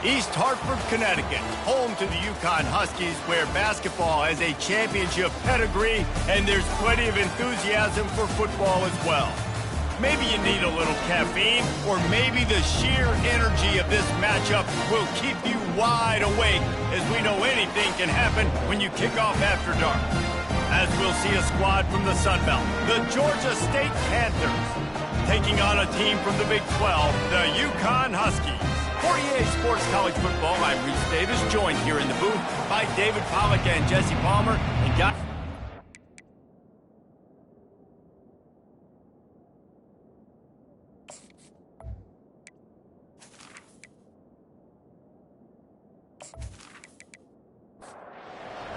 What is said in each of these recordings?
East Hartford, Connecticut, home to the UConn Huskies, where basketball has a championship pedigree and there's plenty of enthusiasm for football as well. Maybe you need a little caffeine, or maybe the sheer energy of this matchup will keep you wide awake, as we know anything can happen when you kick off after dark. As we'll see a squad from the Sun Belt, the Georgia State Panthers, taking on a team from the Big 12, the UConn Huskies. For EA Sports College Football, I'm Reese Davis, joined here in the booth by David Pollack and Jesse Palmer. And guys,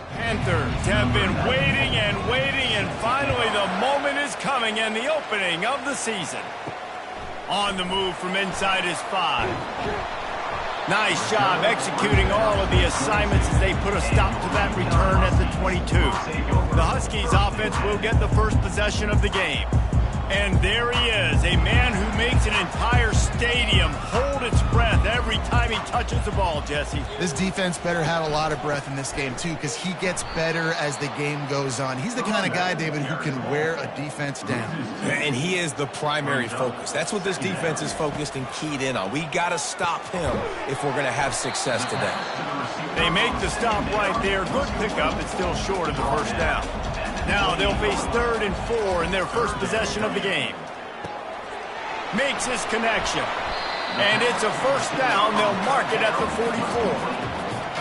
Panthers have been waiting and finally the moment is coming and the opening of the season. On the move from inside his 5. Nice job executing all of the assignments as they put a stop to that return at the 22. The Huskies offense will get the first possession of the game. And there he is, a man who makes an entire stadium hold its breath every time he touches the ball, Jesse. This defense better have a lot of breath in this game, too, because he gets better as the game goes on. He's the kind of guy, David, who can wear a defense down. And he is the primary focus. That's what this defense is focused and keyed in on. We got to stop him if we're going to have success today. They make the stop right there. Good pickup. It's still short of the first down. Now they'll face 3rd and 4 in their first possession of the game. Makes his connection. And it's a first down. They'll mark it at the 44.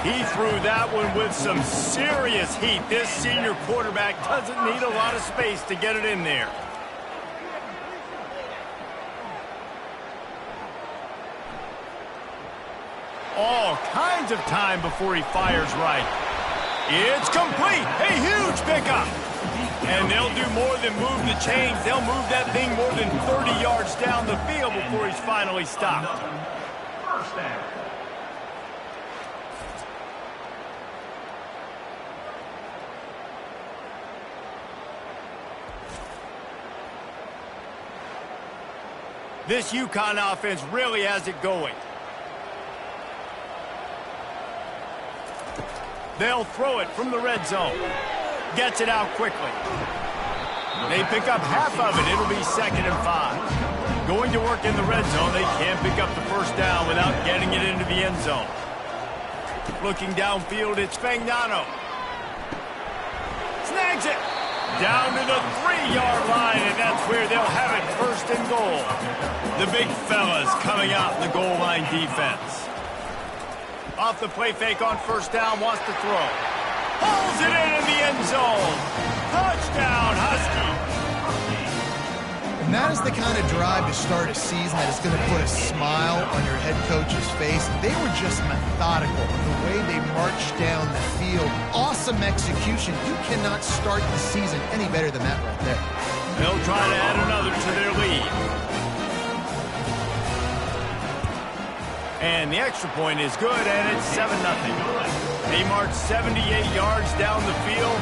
He threw that one with some serious heat. This senior quarterback doesn't need a lot of space to get it in there. All kinds of time before he fires right. It's complete. A huge pickup. And they'll do more than move the chains. They'll move that thing more than 30 yards down the field before he's finally stopped. First down. This UConn offense really has it going. They'll throw it from the red zone. Gets it out quickly. They pick up half of it. It'll be 2nd and 5. Going to work in the red zone. They can't pick up the first down without getting it into the end zone. Looking downfield, it's Fagnano. Snags it. Down to the 3-yard line, and that's where they'll have it, 1st and goal. The big fellas coming out in the goal line defense. Off the play fake on first down, wants to throw. Pulls it in the end zone. Touchdown, Husky. And that is the kind of drive to start a season that is going to put a smile on your head coach's face. They were just methodical in the way they marched down the field. Awesome execution. You cannot start the season any better than that right there. They'll try to add another to their lead. And the extra point is good, and it's 7-0. They march 78 yards down the field,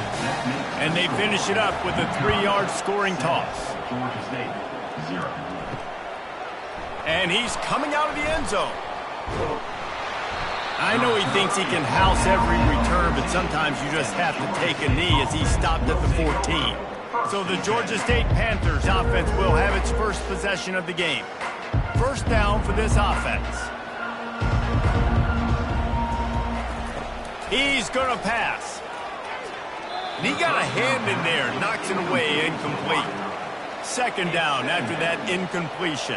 and they finish it up with a 3-yard scoring toss. And he's coming out of the end zone. I know he thinks he can house every return, but sometimes you just have to take a knee as he stopped at the 14. So the Georgia State Panthers offense will have its first possession of the game. First down for this offense. He's going to pass. And he got a hand in there, knocks it away, incomplete. 2nd down after that incompletion.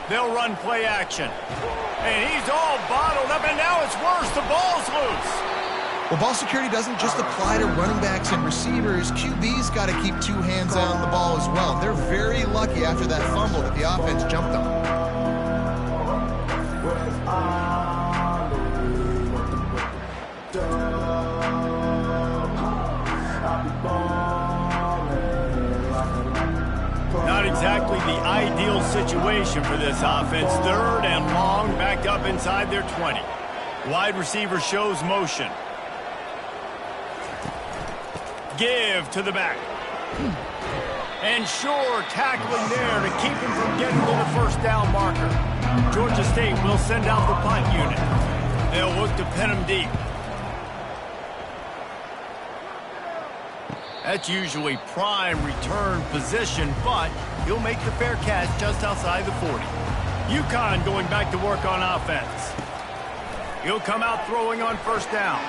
They'll run play action. And he's all bottled up, and now it's worse. The ball's loose. Well, ball security doesn't just apply to running backs and receivers. QB's got to keep 2 hands on the ball as well. They're very lucky after that fumble that the offense jumped on. Not exactly the ideal situation for this offense. 3rd and long, backed up inside their 20. Wide receiver shows motion. Give to the back. And sure, tackling there to keep him from getting to the first down marker. Georgia State will send out the punt unit. They'll look to pin him deep. That's usually prime return position, but he'll make the fair catch just outside the 40. UConn going back to work on offense. He'll come out throwing on first down.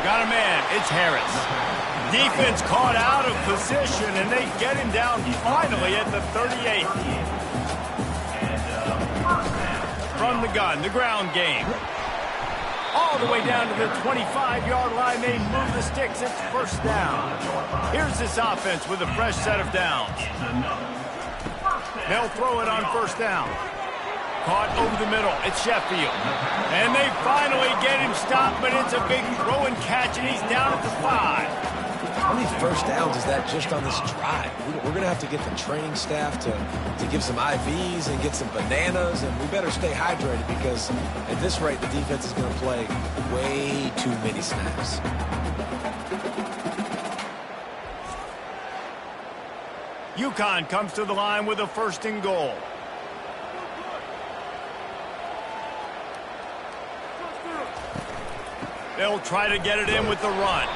Got a man. It's Harris. Defense caught out of position, and they get him down finally at the 38. From the gun, the ground game. All the way down to the 25-yard line. They move the sticks. It's first down. Here's this offense with a fresh set of downs. They'll throw it on first down. Caught over the middle. It's Sheffield. And they finally get him stopped, but it's a big throw and catch, and he's down at the 5. How many first downs is that just on this drive? We're going to have to get the training staff to give some IVs and get some bananas, and we better stay hydrated because at this rate, the defense is going to play way too many snaps. UConn comes to the line with a first and goal. They'll try to get it in with the run.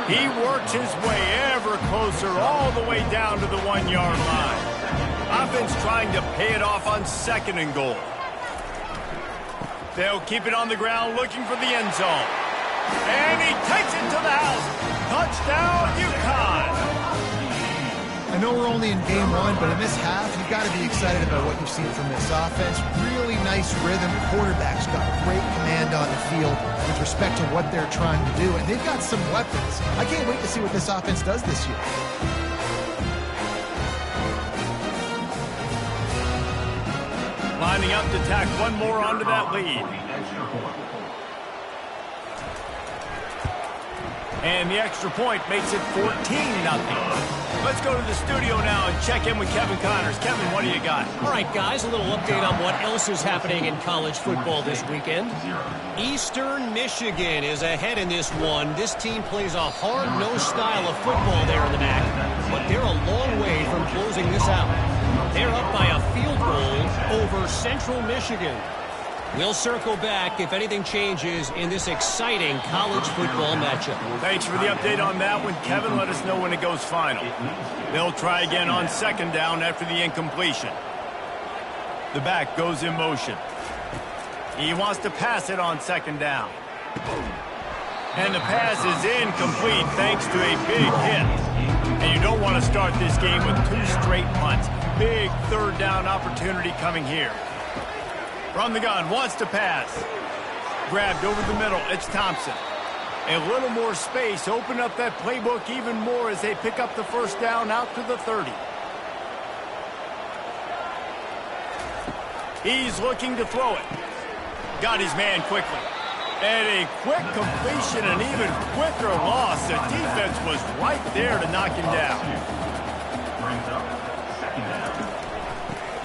He works his way ever closer all the way down to the 1-yard line. Offense trying to pay it off on second and goal. They'll keep it on the ground looking for the end zone. And he takes it to the house. Touchdown, UConn. I know we're only in game one, but in this half, you've got to be excited about what you've seen from this offense. Really nice rhythm. The quarterback's got great command on the field with respect to what they're trying to do, and they've got some weapons. I can't wait to see what this offense does this year. Lining up to tack one more onto that lead. And the extra point makes it 14-0. Let's go to the studio now and check in with Kevin Connors. Kevin, what do you got? All right, guys, a little update on what else is happening in college football this weekend. Eastern Michigan is ahead in this one. This team plays a hard-nosed style of football there in the MAC, but they're a long way from closing this out. They're up by a field goal over Central Michigan. We'll circle back if anything changes in this exciting college football matchup. Thanks for the update on that one, Kevin. Let us know when it goes final. They'll try again on second down after the incompletion. The back goes in motion. He wants to pass it on second down. And the pass is incomplete thanks to a big hit. And you don't want to start this game with 2 straight punts. Big third down opportunity coming here. From the gun, wants to pass. Grabbed over the middle, it's Thompson. A little more space, open up that playbook even more as they pick up the first down out to the 30. He's looking to throw it. Got his man quickly. And a quick completion, an even quicker loss. The defense was right there to knock him down.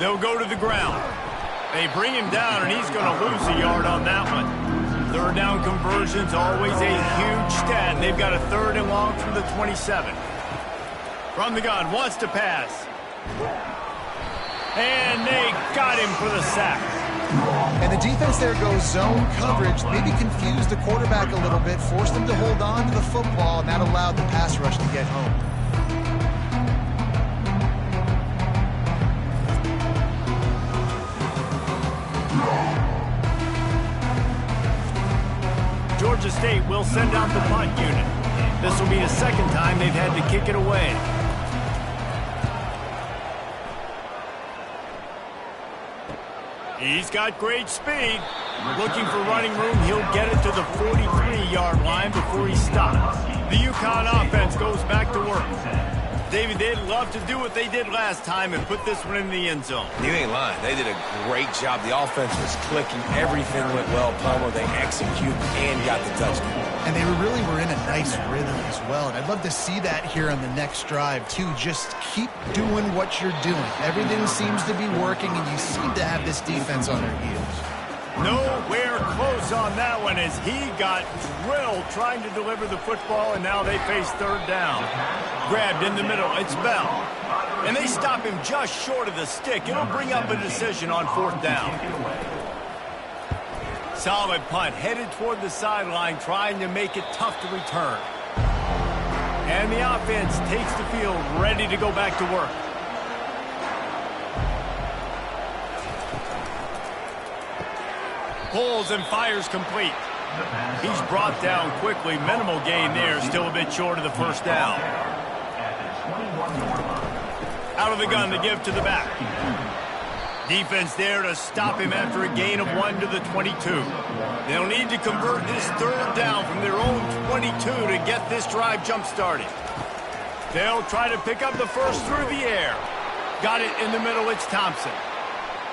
They'll go to the ground. They bring him down, and he's going to lose a yard on that one. Third down conversion's always a huge stat. They've got a third and long from the 27. From the gun, wants to pass. And they got him for the sack. And the defense there goes zone coverage, maybe confused the quarterback a little bit, forced him to hold on to the football, and that allowed the pass rush to get home. Georgia State will send out the punt unit. This will be the second time they've had to kick it away. He's got great speed. Looking for running room, he'll get it to the 43-yard line before he stops. The UConn offense goes back to work. David, they'd love to do what they did last time and put this one in the end zone. You ain't lying. They did a great job. The offense was clicking. Everything went well. Palmer, they executed and got the touchdown. And they really were in a nice rhythm as well. And I'd love to see that here on the next drive, too. Just keep doing what you're doing. Everything seems to be working, and you seem to have this defense on their heels. Nowhere close on that one as he got drilled trying to deliver the football, and now they face third down. Grabbed in the middle. It's Bell. And they stop him just short of the stick. It'll bring up a decision on 4th down. Solid punt, headed toward the sideline, trying to make it tough to return. And the offense takes the field, ready to go back to work. Pulls and fires complete. He's brought down quickly. Minimal gain there, still a bit short of the 1st down. Out of the gun to give to the back. Defense there to stop him after a gain of 1 to the 22. They'll need to convert this 3rd down from their own 22 to get this drive jump-started. They'll try to pick up the first through the air. Got it in the middle, it's Thompson.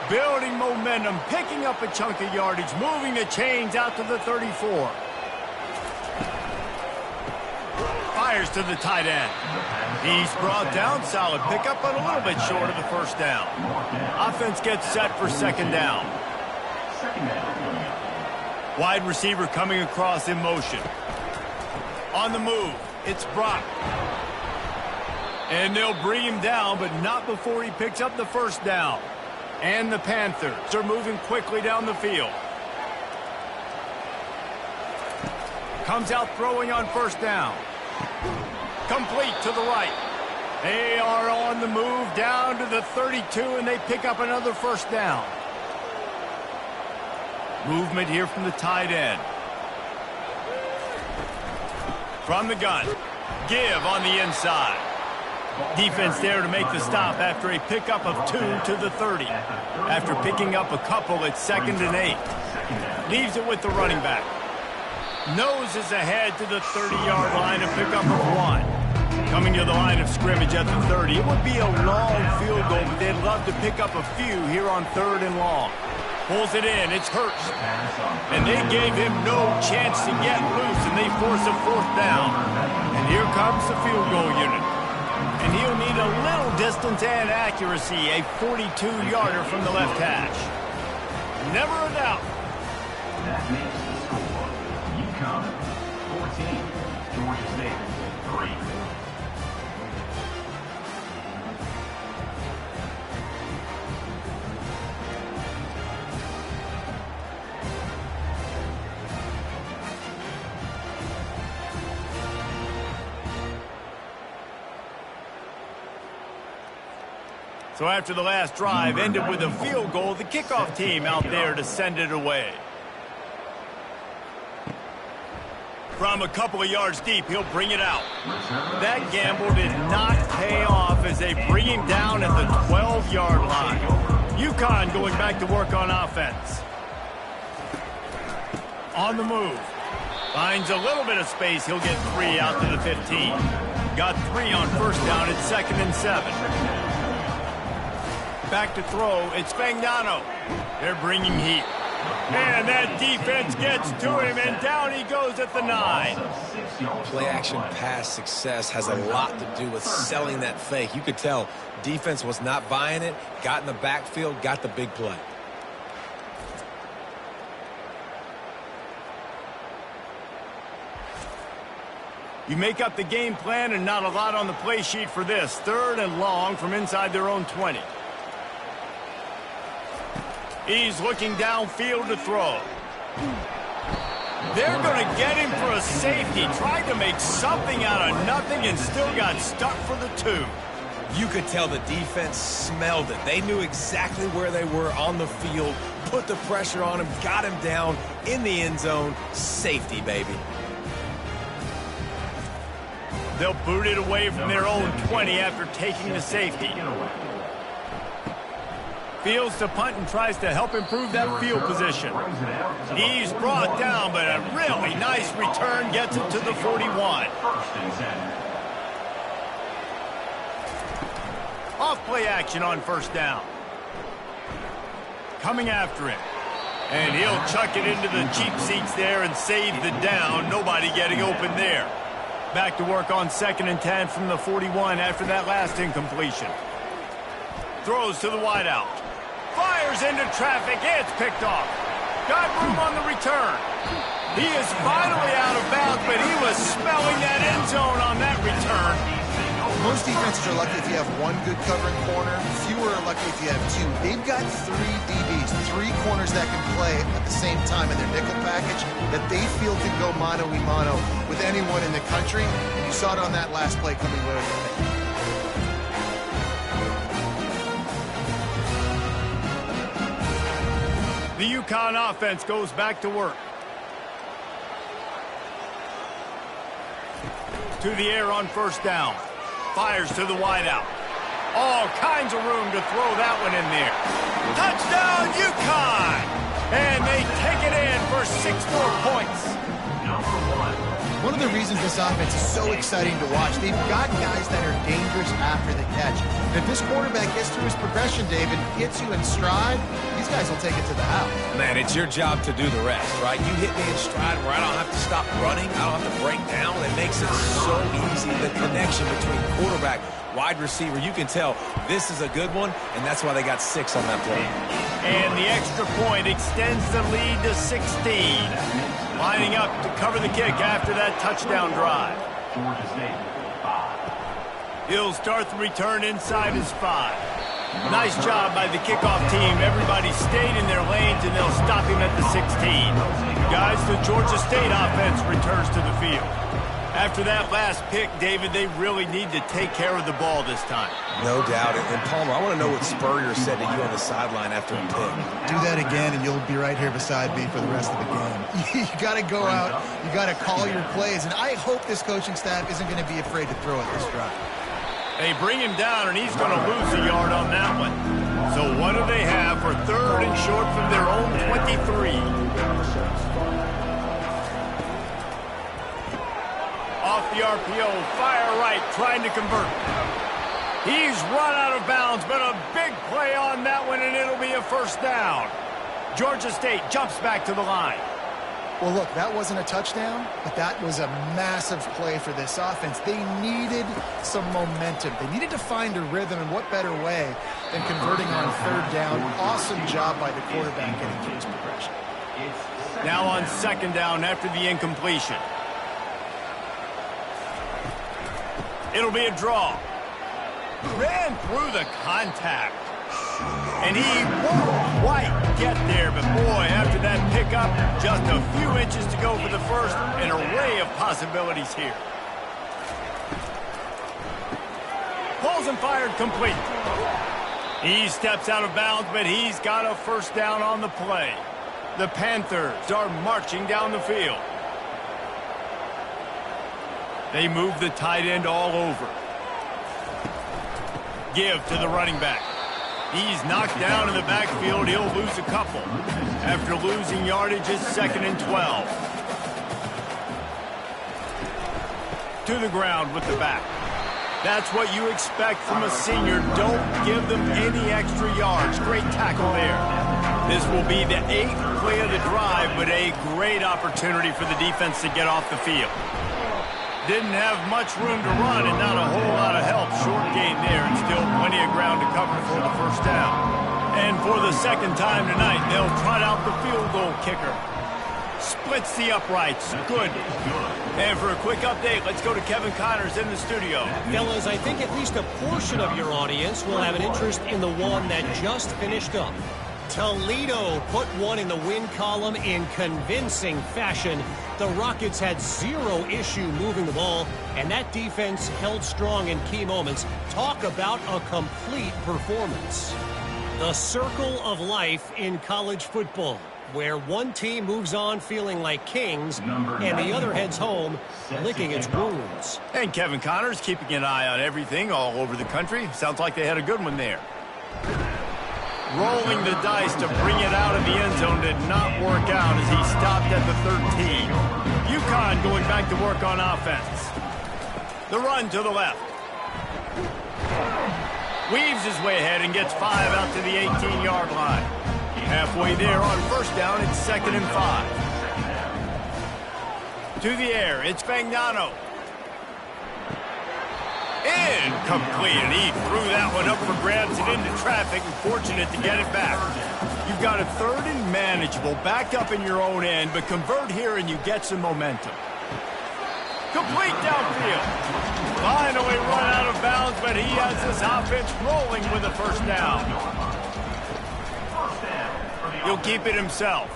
Building momentum, picking up a chunk of yardage, moving the chains out to the 34. Fires to the tight end. He's brought down, solid pickup, but a little bit short of the 1st down. Offense gets set for 2nd down. Wide receiver coming across in motion. On the move, it's Brock. And they'll bring him down, but not before he picks up the 1st down. And the Panthers are moving quickly down the field. Comes out throwing on 1st down. Complete to the right. They are on the move down to the 32, and they pick up another 1st down. Movement here from the tight end. From the gun. Give on the inside. Defense there to make the stop after a pickup of 2 to the 30. After picking up a couple, it's 2nd and 8. Leaves it with the running back. Noses ahead to the 30-yard line, a pickup of 1. Coming to the line of scrimmage at the 30. It would be a long field goal, but they'd love to pick up a few here on 3rd and long. Pulls it in, it's Hurst. And they gave him no chance to get loose, and they force a 4th down. And here comes the field goal unit. And he'll need a little distance and accuracy, a 42-yarder from the left hash. Never a doubt. That makes the score. UConn 14, Georgia State 3. So after the last drive ended with a field goal, the kickoff team out there to send it away. From a couple of yards deep, he'll bring it out. That gamble did not pay off as they bring him down at the 12-yard line. UConn going back to work on offense. On the move. Finds a little bit of space. He'll get 3 out to the 15. Got 3 on 1st down. It's 2nd and 7. Back to throw, it's Fagnano. They're bringing heat. And that defense gets to him, and down he goes at the 9. Play-action pass success has a lot to do with selling that fake. You could tell defense was not buying it, got in the backfield, got the big play. You make up the game plan and not a lot on the play sheet for this. 3rd and long from inside their own 20. He's looking downfield to throw. They're going to get him for a safety. Tried to make something out of nothing and still got stuck for the 2. You could tell the defense smelled it. They knew exactly where they were on the field, put the pressure on him, got him down in the end zone. Safety, baby. They'll boot it away from their own 20 after taking the safety. Fields to punt and tries to help improve that field position. He's brought down, but a really nice return gets him to the 41. Off play action on 1st down. Coming after him. And he'll chuck it into the cheap seats there and save the down. Nobody getting open there. Back to work on 2nd and 10 from the 41 after that last incompletion. Throws to the wideout. Fires into traffic. It's picked off. Got room on the return. He is finally out of bounds, but he was smelling that end zone on that return. Most defenses are lucky if you have one good covering corner. Fewer are lucky if you have two. They've got 3 DBs, 3 corners that can play at the same time in their nickel package that they feel can go mano-a-mano with anyone in the country. And you saw it on that last play coming really late. The UConn offense goes back to work. To the air on first down. Fires to the wideout. All kinds of room to throw that one in there. Touchdown, UConn! And they take it in for 6 more points. One of the reasons this offense is so exciting to watch, they've got guys that are dangerous after the catch. And if this quarterback gets through his progression, David, hits you in stride, these guys will take it to the house. Man, it's your job to do the rest, right? You hit me in stride where I don't have to stop running. I don't have to break down. It makes it so easy, the connection between quarterback, wide receiver. You can tell this is a good one, and that's why they got 6 on that play. And the extra point extends the lead to 16. Lining up to cover the kick after that touchdown drive. Georgia State, 5. He'll start the return inside his 5. Nice job by the kickoff team. Everybody stayed in their lanes, and they'll stop him at the 16. Guys, the Georgia State offense returns to the field. After that last pick, David, they really need to take care of the ball this time. No doubt. And Palmer, I want to know what Spurrier said to you on the sideline after a pick. Do that again, and you'll be right here beside me for the rest of the game. You got to go out. You got to call your plays. And I hope this coaching staff isn't going to be afraid to throw it this drive. They bring him down, and he's going to lose a yard on that one. So what do they have for 3rd and short from their own 23? Off the RPO, fire right, trying to convert. He's run out of bounds, but a big play on that one, and it'll be a first down. Georgia State jumps back to the line. Well, look, that wasn't a touchdown, but that was a massive play for this offense. They needed some momentum. They needed to find a rhythm, and what better way than converting on 3rd down. Awesome job by the quarterback getting through his progression. Now on 2nd down after the incompletion. It'll be a draw. Ran through the contact. And he won't quite get there, but boy, after that pickup, just a few inches to go for the first. An array of possibilities here. Pulls and fired complete. He steps out of bounds, but he's got a first down on the play. The Panthers are marching down the field. They move the tight end all over. Give to the running back. He's knocked down in the backfield. He'll lose a couple. After losing yardage, it's 2nd and 12. To the ground with the back. That's what you expect from a senior. Don't give them any extra yards. Great tackle there. This will be the 8th play of the drive, but a great opportunity for the defense to get off the field. Didn't have much room to run and not a whole lot of help. Short gain there and still plenty of ground to cover for the first down. And for the 2nd time tonight, they'll trot out the field goal kicker. Splits the uprights. Good. And for a quick update, let's go to Kevin Connors in the studio. Fellas, I think at least a portion of your audience will have an interest in the one that just finished up. Toledo put one in the win column in convincing fashion. The Rockets had 0 issue moving the ball, and that defense held strong in key moments. Talk about a complete performance. The circle of life in college football, where one team moves on feeling like kings, and the other heads home licking its wounds. And Kevin Connors keeping an eye on everything all over the country. Sounds like they had a good one there. Rolling the dice to bring it out of the end zone did not work out as he stopped at the 13. UConn going back to work on offense. The run to the left. Weaves his way ahead and gets 5 out to the 18-yard line. Halfway there on first down, it's 2nd and 5. To the air, it's Fagnano. Incomplete, and he threw that one up for grabs and into traffic, and fortunate to get it back. You've got a 3rd and manageable, backed up in your own end, but convert here and you get some momentum. Complete downfield. Finally run out of bounds, but he has this offense rolling with a first down. He'll keep it himself.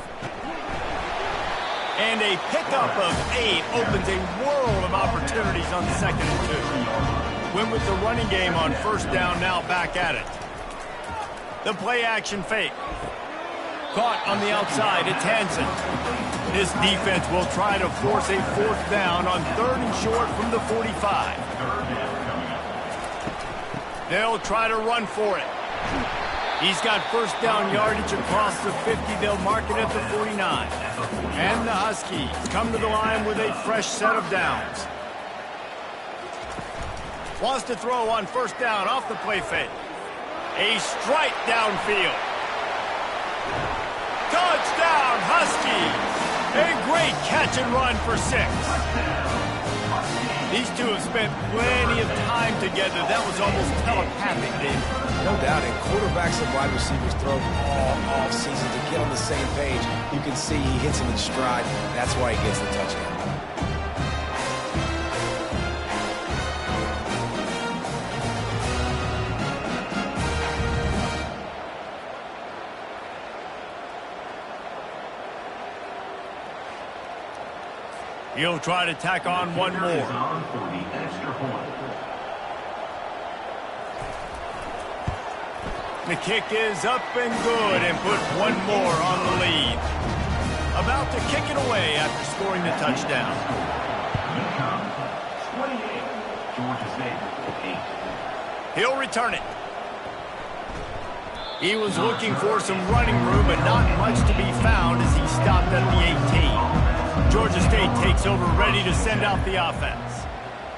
And a pickup of 8 opens a world of opportunities on 2nd and 2. Win with the running game on first down, now back at it. The play action fake. Caught on the outside, it's Hansen. This defense will try to force a 4th down on 3rd and short from the 45. They'll try to run for it. He's got first down yardage across the 50. They'll mark it at the 49. And the Huskies come to the line with a fresh set of downs. Wants to throw on first down off the play fake. A strike downfield. Touchdown, Huskies! A great catch and run for 6. These two have spent plenty of time together. That was almost telepathic, Dave. No doubt, and quarterbacks and wide receivers throw all off season to get on the same page. You can see he hits him in stride. That's why he gets the touchdown. He'll try to tack on one more. The kick is up and good and put one more on the lead. About to kick it away after scoring the touchdown. UCONN 28, Georgia State 8. He'll return it. He was looking for some running room, but not much to be found as he stopped at the 18. Georgia State takes over, ready to send out the offense.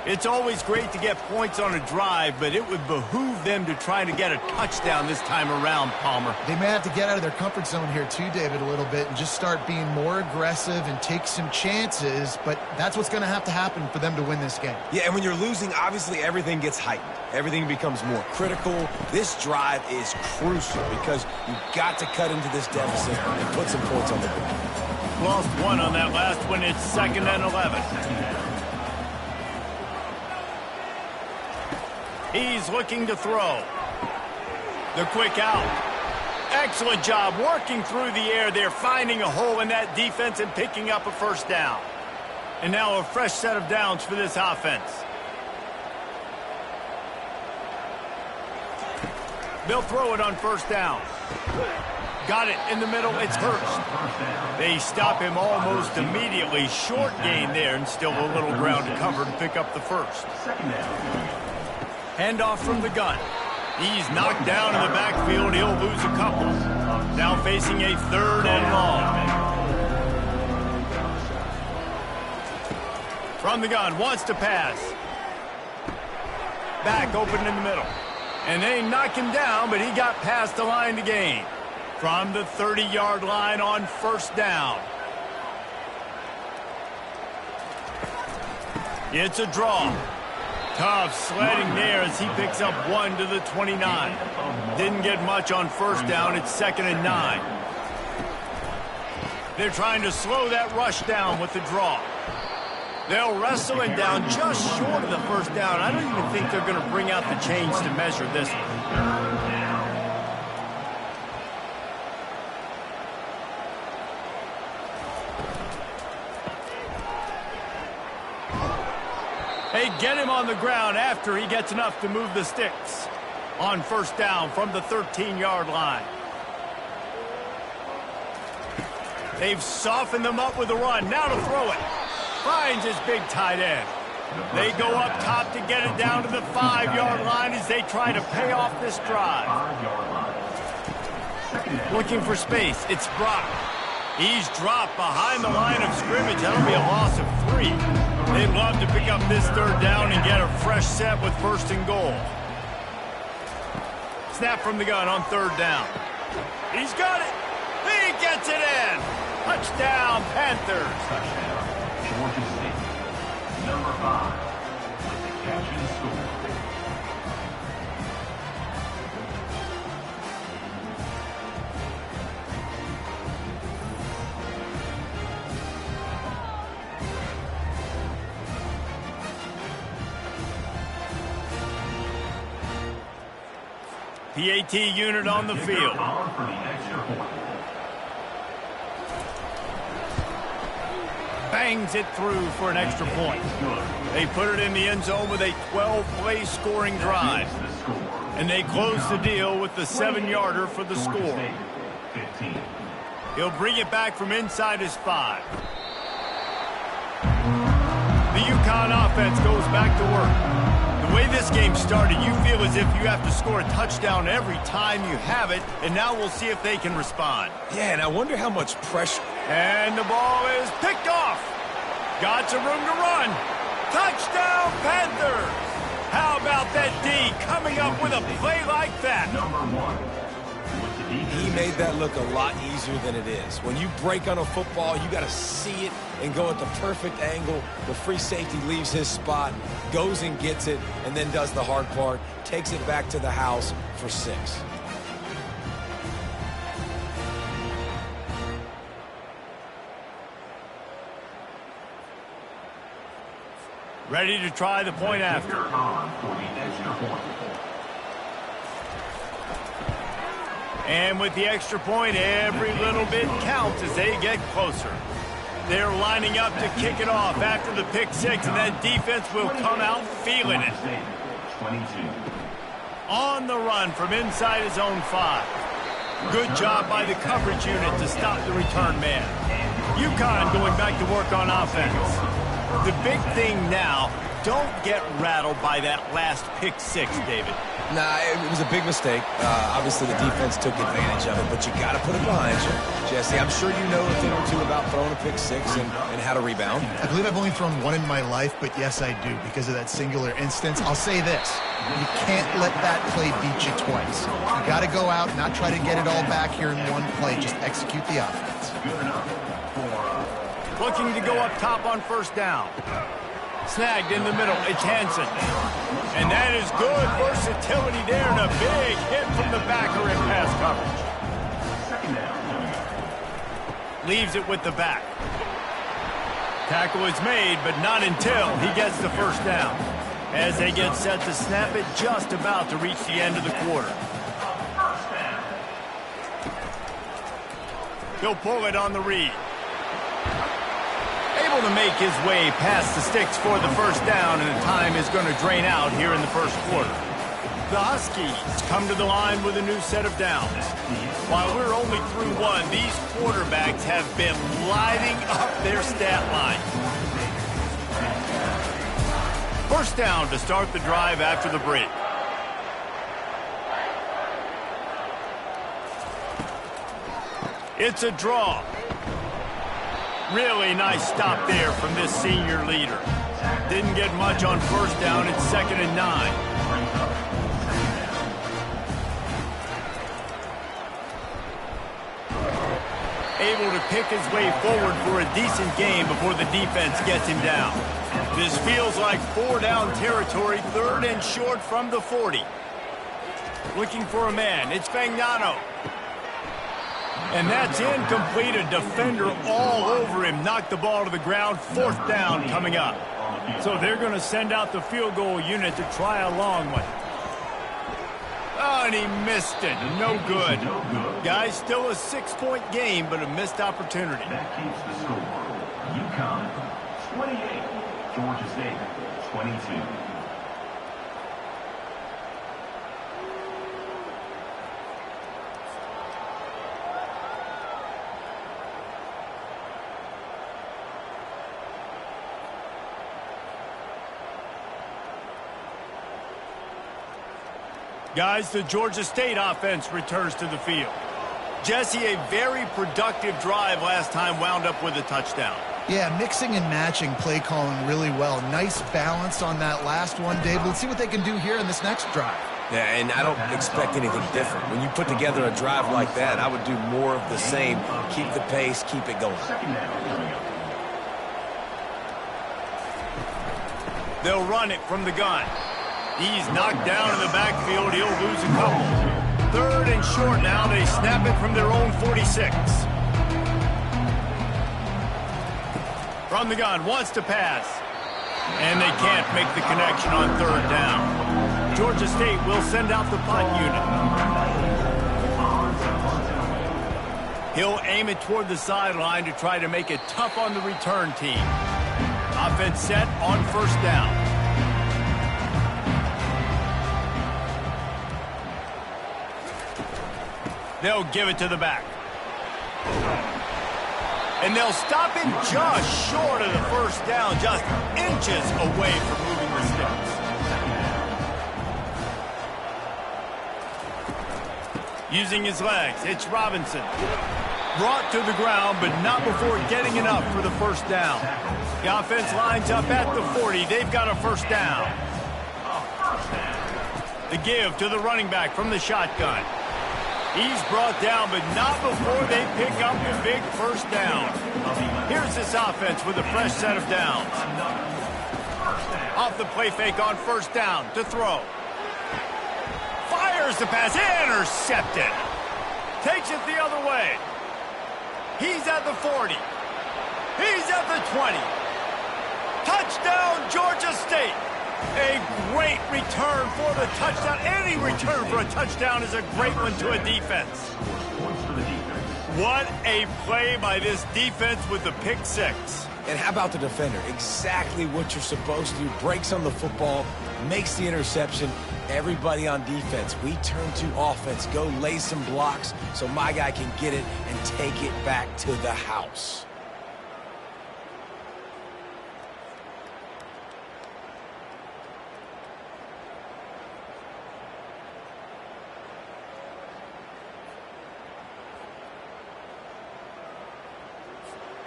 It's always great to get points on a drive, but it would behoove them to try to get a touchdown this time around, Palmer. They may have to get out of their comfort zone here too, David, a little bit and just start being more aggressive and take some chances, but that's what's going to have to happen for them to win this game. Yeah, and when you're losing, obviously everything gets heightened. Everything becomes more critical. This drive is crucial because you've got to cut into this deficit and put some points on the board. Lost one on that last one. It's 2nd and 11. He's looking to throw. The quick out. Excellent job working through the air. They're finding a hole in that defense and picking up a first down. And now a fresh set of downs for this offense. They'll throw it on first down. Got it in the middle. It's Hurst. They stop him almost immediately. Short gain there and still a little ground to cover to pick up the first. Handoff from the gun. He's knocked down in the backfield. He'll lose a couple. Now facing a 3rd and long. From the gun, wants to pass. Back open in the middle. And they knock him down, but he got past the line to gain. From the 30-yard line on first down. It's a draw. Tough sledding there as he picks up 1 to the 29. Didn't get much on first down. It's 2nd and 9. They're trying to slow that rush down with the draw. They'll wrestle him down just short of the first down. I don't even think they're going to bring out the chains to measure this one. They get him on the ground after he gets enough to move the sticks. On first down from the 13-yard line. They've softened them up with a run. Now to throw it. Finds his big tight end. They go up top to get it down to the 5-yard line as they try to pay off this drive. Looking for space. It's Brock. He's dropped behind the line of scrimmage. That'll be a loss of 3. They'd love to pick up this 3rd down and get a fresh set with 1st and goal. Snap from the gun on 3rd down. He's got it. He gets it in. Touchdown, Panthers. Touchdown, Georgia State. Number 5 with the catch and score. PAT unit on the field. For the extra point. Bangs it through for an extra point. They put it in the end zone with a 12-play scoring drive. And they close the deal with the 7-yarder for the score. 15. He'll bring it back from inside his 5. The UConn offense goes back to work. The way this game started, you feel as if you have to score a touchdown every time you have it, and now we'll see if they can respond. Yeah, and I wonder how much pressure. And the ball is picked off. Got some room to run. Touchdown, Panthers! How about that D coming up with a play like that? Number 1. He made that look a lot easier than it is. When you break on a football, you got to see it and go at the perfect angle. The free safety leaves his spot, goes and gets it, and then does the hard part, takes it back to the house for 6. Ready to try the point after. For the extra point. And with the extra point, every little bit counts as they get closer. They're lining up to kick it off after the pick 6, and that defense will come out feeling it. 22. On the run from inside his own 5. Good job by the coverage unit to stop the return man. UConn going back to work on offense. The big thing now, don't get rattled by that last pick 6, David. Nah, it was a big mistake. Obviously, the defense took advantage of it, but you got to put it behind you. Jesse, I'm sure you know a thing or two about throwing a pick 6 and how to rebound. I believe I've only thrown one in my life, but yes, I do, because of that singular instance. I'll say this. You can't let that play beat you twice. You got to go out, not try to get it all back here in one play. Just execute the offense. Good enough. Looking to go up top on first down. Snagged in the middle. It's Hansen. And that is good versatility there and a big hit from the backer in pass coverage. Second down. Leaves it with the back. Tackle is made, but not until he gets the first down. As they get set to snap it, just about to reach the end of the quarter. He'll pull it on the read. Able to make his way past the sticks for the first down, and the time is going to drain out here in the first quarter. The Huskies come to the line with a new set of downs. While we're only through one, these quarterbacks have been lighting up their stat line. First down to start the drive after the break. It's a draw. Really nice stop there from this senior leader. Didn't get much on first down. It's 2nd and 9. Able to pick his way forward for a decent game before the defense gets him down. This feels like 4-down territory, 3rd and short from the 40. Looking for a man. It's Fagnano. And that's incomplete. A defender all over him. Knocked the ball to the ground. 4th down coming up. So they're going to send out the field goal unit to try a long one. Oh, and he missed it. No good. Guys, still a 6-point game, but a missed opportunity. That keeps the score. UConn 28, Georgia State 22. Guys, the Georgia State offense returns to the field. Jesse, a very productive drive last time wound up with a touchdown. Yeah, mixing and matching play calling really well. Nice balance on that last one, Dave. Let's see what they can do here in this next drive. Yeah, and I don't expect anything different. When you put together a drive like that, I would do more of the same. Keep the pace, keep it going. They'll run it from the gun. He's knocked down in the backfield. He'll lose a couple. 3rd and short now. They snap it from their own 46. From the gun, wants to pass. And they can't make the connection on 3rd down. Georgia State will send out the punt unit. He'll aim it toward the sideline to try to make it tough on the return team. Offense set on first down. They'll give it to the back. And they'll stop him just short of the first down, just inches away from moving the sticks. Using his legs, it's Robinson. Brought to the ground, but not before getting enough for the first down. The offense lines up at the 40. They've got a first down. The give to the running back from the shotgun. He's brought down, but not before they pick up the big first down. Here's this offense with a fresh set of downs. Off the play fake on first down to throw. Fires the pass, intercepted. Takes it the other way. He's at the 40. He's at the 20. Touchdown, Georgia State. A great return for the touchdown. Any return for a touchdown is a great one to a defense. What a play by this defense with the pick six. And how about the defender? Exactly what you're supposed to do. Breaks on the football, makes the interception. Everybody on defense, we turn to offense. Go lay some blocks so my guy can get it and take it back to the house.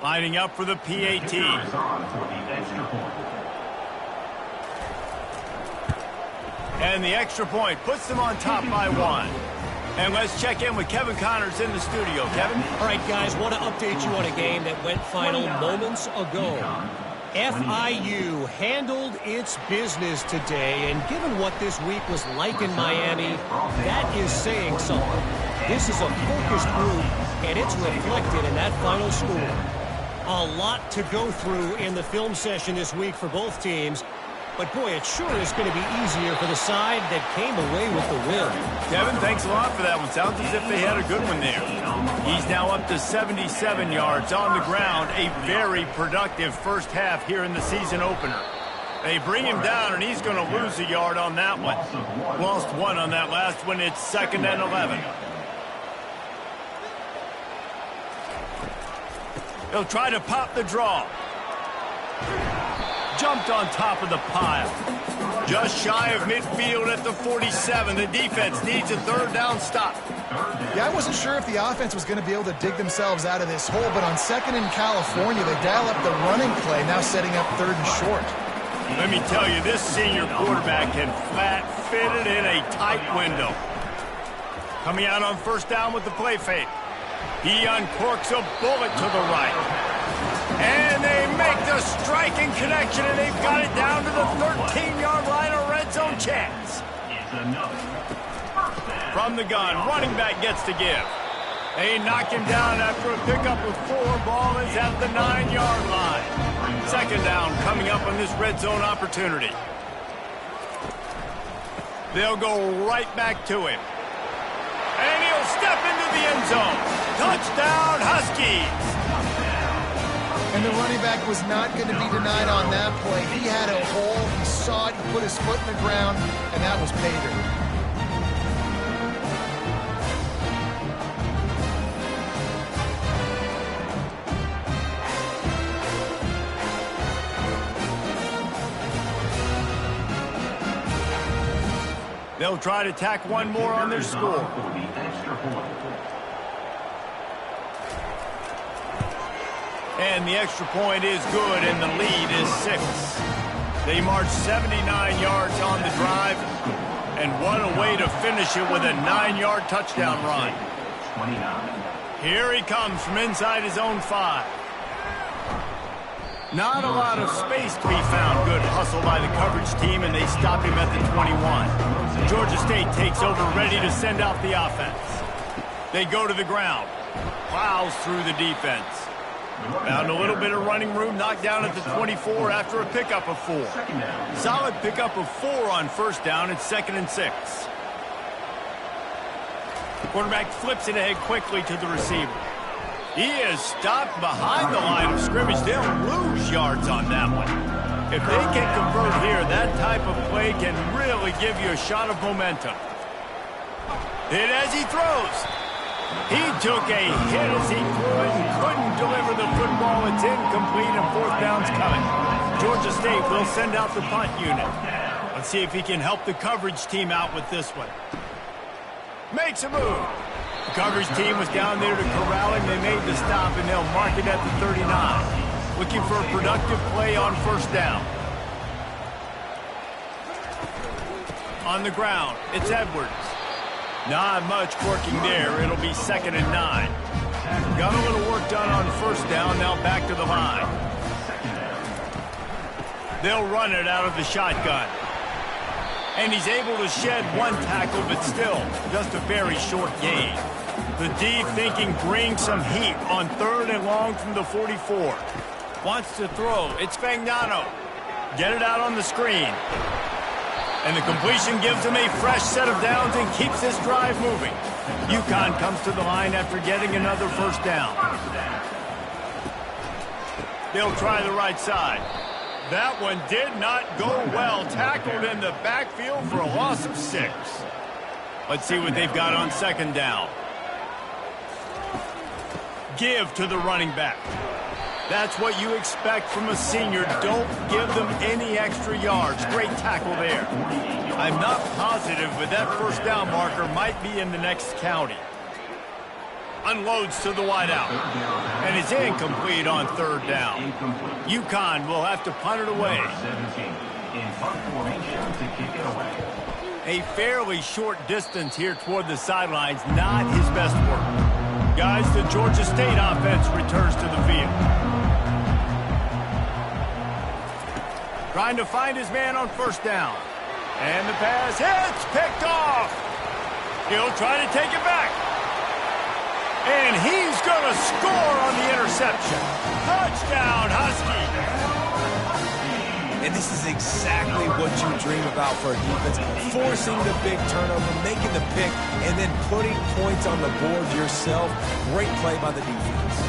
Lining up for the PAT. And the extra point puts them on top by one. And let's check in with Kevin Connors in the studio. Kevin? All right, guys, want to update you on a game that went final moments ago. FIU handled its business today, and given what this week was like in Miami, that is saying something. This is a focused group, and it's reflected in that final score. A lot to go through in the film session this week for both teams. But, boy, it sure is going to be easier for the side that came away with the win. Kevin, thanks a lot for that one. Sounds as if they had a good one there. He's now up to 77 yards on the ground. A very productive first half here in the season opener. They bring him down, and he's going to lose a yard on that one. Lost one on that last one. It's 2nd and 11. He'll try to pop the draw. Jumped on top of the pile. Just shy of midfield at the 47. The defense needs a third down stop. Yeah, I wasn't sure if the offense was going to be able to dig themselves out of this hole, but on 2nd in California, they dial up the running play, now setting up 3rd and short. Let me tell you, this senior quarterback can flat fit it in a tight window. Coming out on first down with the play fake. He uncorks a bullet to the right. And they make the striking connection, and they've got it down to the 13-yard line, a red zone chance. From the gun, running back gets to give. They knock him down after a pickup with 4. Ball is at the 9-yard line. 2nd down coming up on this red zone opportunity. They'll go right back to him. And he'll step into the end zone. Touchdown, Huskies! And the running back was not going to be denied on that play. He had a hole, he saw it, he put his foot in the ground, and that was pay dirt. They'll try to tack one more on their score. And the extra point is good, and the lead is 6. They march 79 yards on the drive, and what a way to finish it with a 9-yard touchdown run. Here he comes from inside his own 5. Not a lot of space to be found. Good hustle by the coverage team, and they stop him at the 21. Georgia State takes over, ready to send out the offense. They go to the ground. Plows through the defense. Found a little bit of running room, knocked down at the 24 after a pickup of 4. Solid pickup of 4 on first down. It's 2nd and 6. The quarterback flips it ahead quickly to the receiver. He is stopped behind the line of scrimmage. They'll lose yards on that one. If they can convert here, that type of play can really give you a shot of momentum. Hit as he throws. He took a hit as he threw it and couldn't deliver the football. It's incomplete and 4th down's coming. Georgia State will send out the punt unit. Let's see if he can help the coverage team out with this one. Makes a move. The coverage team was down there to corral him. They made the stop, and they'll mark it at the 39. Looking for a productive play on first down. On the ground, it's Edwards. Not much working there. It'll be 2nd and 9. Got a little work done on first down. Now back to the line. They'll run it out of the shotgun. And he's able to shed 1 tackle, but still just a very short gain. The D thinking bring some heat on 3rd and long from the 44. Wants to throw. It's Fagnano. Get it out on the screen. And the completion gives him a fresh set of downs and keeps this drive moving. UConn comes to the line after getting another first down. They'll try the right side. That one did not go well. Tackled in the backfield for a loss of 6. Let's see what they've got on 2nd down. Give to the running back. That's what you expect from a senior. Don't give them any extra yards. Great tackle there. I'm not positive, but that first down marker might be in the next county. Unloads to the wideout. And it's incomplete on 3rd down. UConn will have to punt it away. A fairly short distance here toward the sidelines. Not his best work. Guys, the Georgia State offense returns to the field. Trying to find his man on first down. And the pass hits, picked off. He'll try to take it back. And he's going to score on the interception. Touchdown, Husky. And this is exactly what you dream about for a defense. Forcing the big turnover, making the pick, and then putting points on the board yourself. Great play by the defense.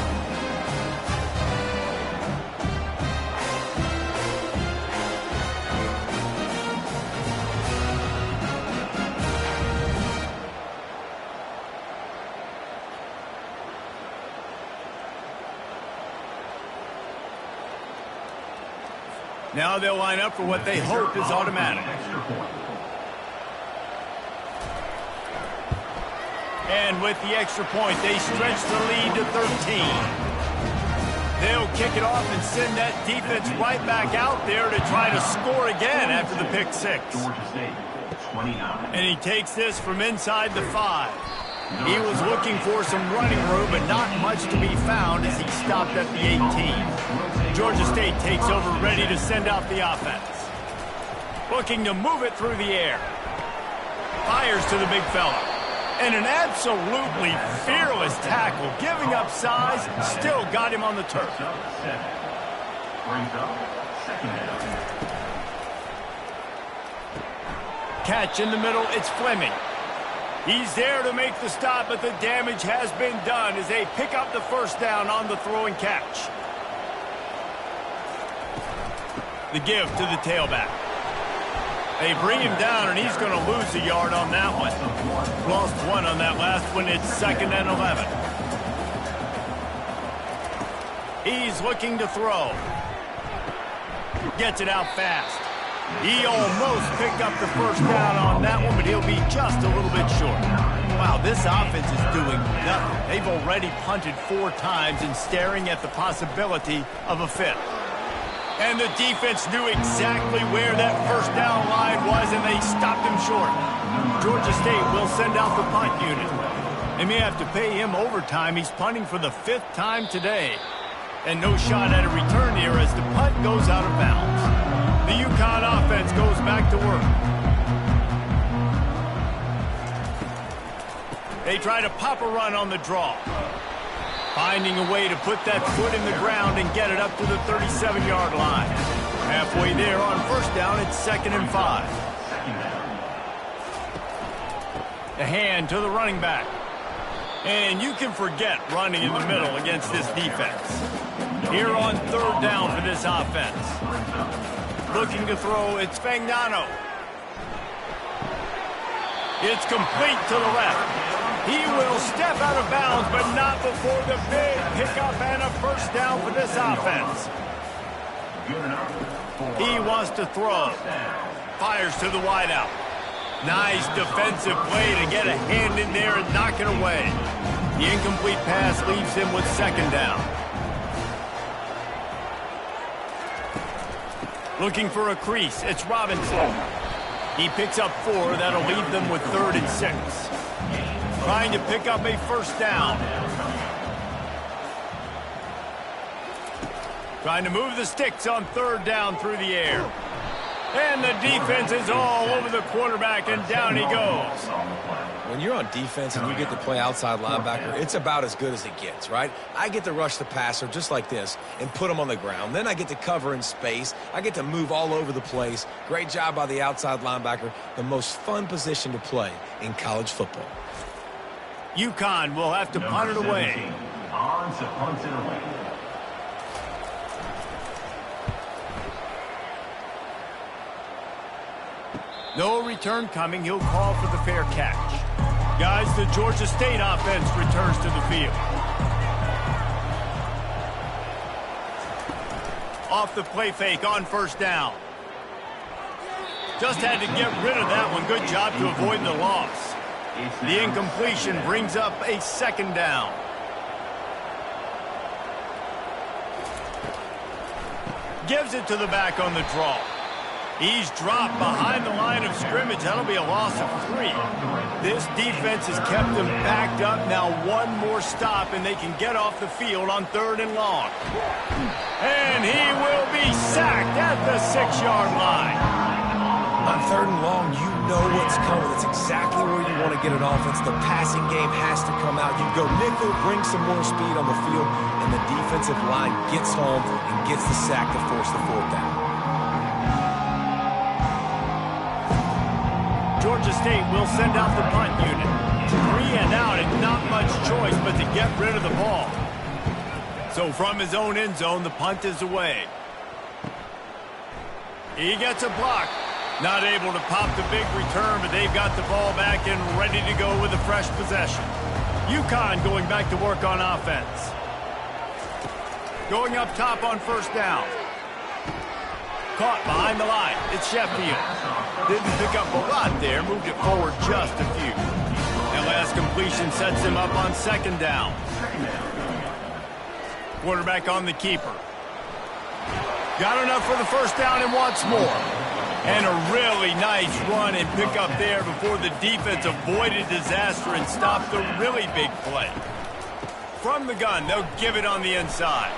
Now they'll line up for what they hope is automatic. And with the extra point, they stretch the lead to 13. They'll kick it off and send that defense right back out there to try to score again after the pick 6. And he takes this from inside the 5. He was looking for some running room, but not much to be found as he stopped at the 18. Georgia State takes over, ready to send out the offense. Looking to move it through the air. Fires to the big fella. And an absolutely fearless tackle. Giving up size, still got him on the turf. Catch in the middle, it's Fleming. He's there to make the stop, but the damage has been done as they pick up the first down on the throw and catch. The give to the tailback. They bring him down, and he's going to lose a yard on that one. Lost 1 on that last one. It's 2nd and 11. He's looking to throw. Gets it out fast. He almost picked up the first down on that one, but he'll be just a little bit short. Wow, this offense is doing nothing. They've already punted 4 times and staring at the possibility of a 5th. And the defense knew exactly where that first down line was, and they stopped him short. Georgia State will send out the punt unit. They may have to pay him overtime. He's punting for the 5th time today. And no shot at a return here as the punt goes out of bounds. The UConn offense goes back to work. They try to pop a run on the draw. Finding a way to put that foot in the ground and get it up to the 37-yard line. Halfway there on first down, it's 2nd and 5. The hand to the running back. And you can forget running in the middle against this defense. Here on 3rd down for this offense. Looking to throw, it's Fagnano. It's complete to the left. He will step out of bounds, but not before the big pickup and a first down for this offense. He wants to throw. Fires to the wideout. Nice defensive play to get a hand in there and knock it away. The incomplete pass leaves him with 2nd down. Looking for a crease, it's Robinson. He picks up 4, that'll leave them with 3rd and 6. Trying to pick up a first down. Trying to move the sticks on 3rd down through the air. And the defense is all over the quarterback, and down he goes. When you're on defense and you get to play outside linebacker, it's about as good as it gets, right? I get to rush the passer just like this and put him on the ground. Then I get to cover in space. I get to move all over the place. Great job by the outside linebacker. The most fun position to play in college football. UConn will have to punt it away. On to punt it away. No return coming. He'll call for the fair catch. Guys, the Georgia State offense returns to the field. Off the play fake on first down. Just had to get rid of that one. Good job to avoid the loss. The incompletion brings up a 2nd down. Gives it to the back on the draw. He's dropped behind the line of scrimmage. That'll be a loss of 3. This defense has kept them backed up. Now one more stop, and they can get off the field on 3rd and long. And he will be sacked at the 6-yard line. On 3rd and long, you know what's coming. It's exactly where you want to get an offense. The passing game has to come out. You go nickel, bring some more speed on the field, and the defensive line gets home and gets the sack to force the 4th down. Georgia State will send out the punt unit. 3 and out and not much choice but to get rid of the ball. So from his own end zone, the punt is away. He gets a block. Not able to pop the big return, but they've got the ball back and ready to go with a fresh possession. UConn going back to work on offense. Going up top on first down. Caught behind the line. It's Sheffield. Didn't pick up a lot there. Moved it forward just a few. That last completion sets him up on 2nd down. Quarterback on the keeper. Got enough for the first down and wants more. And a really nice run and pick up there before the defense avoided disaster and stopped the really big play. From the gun, they'll give it on the inside.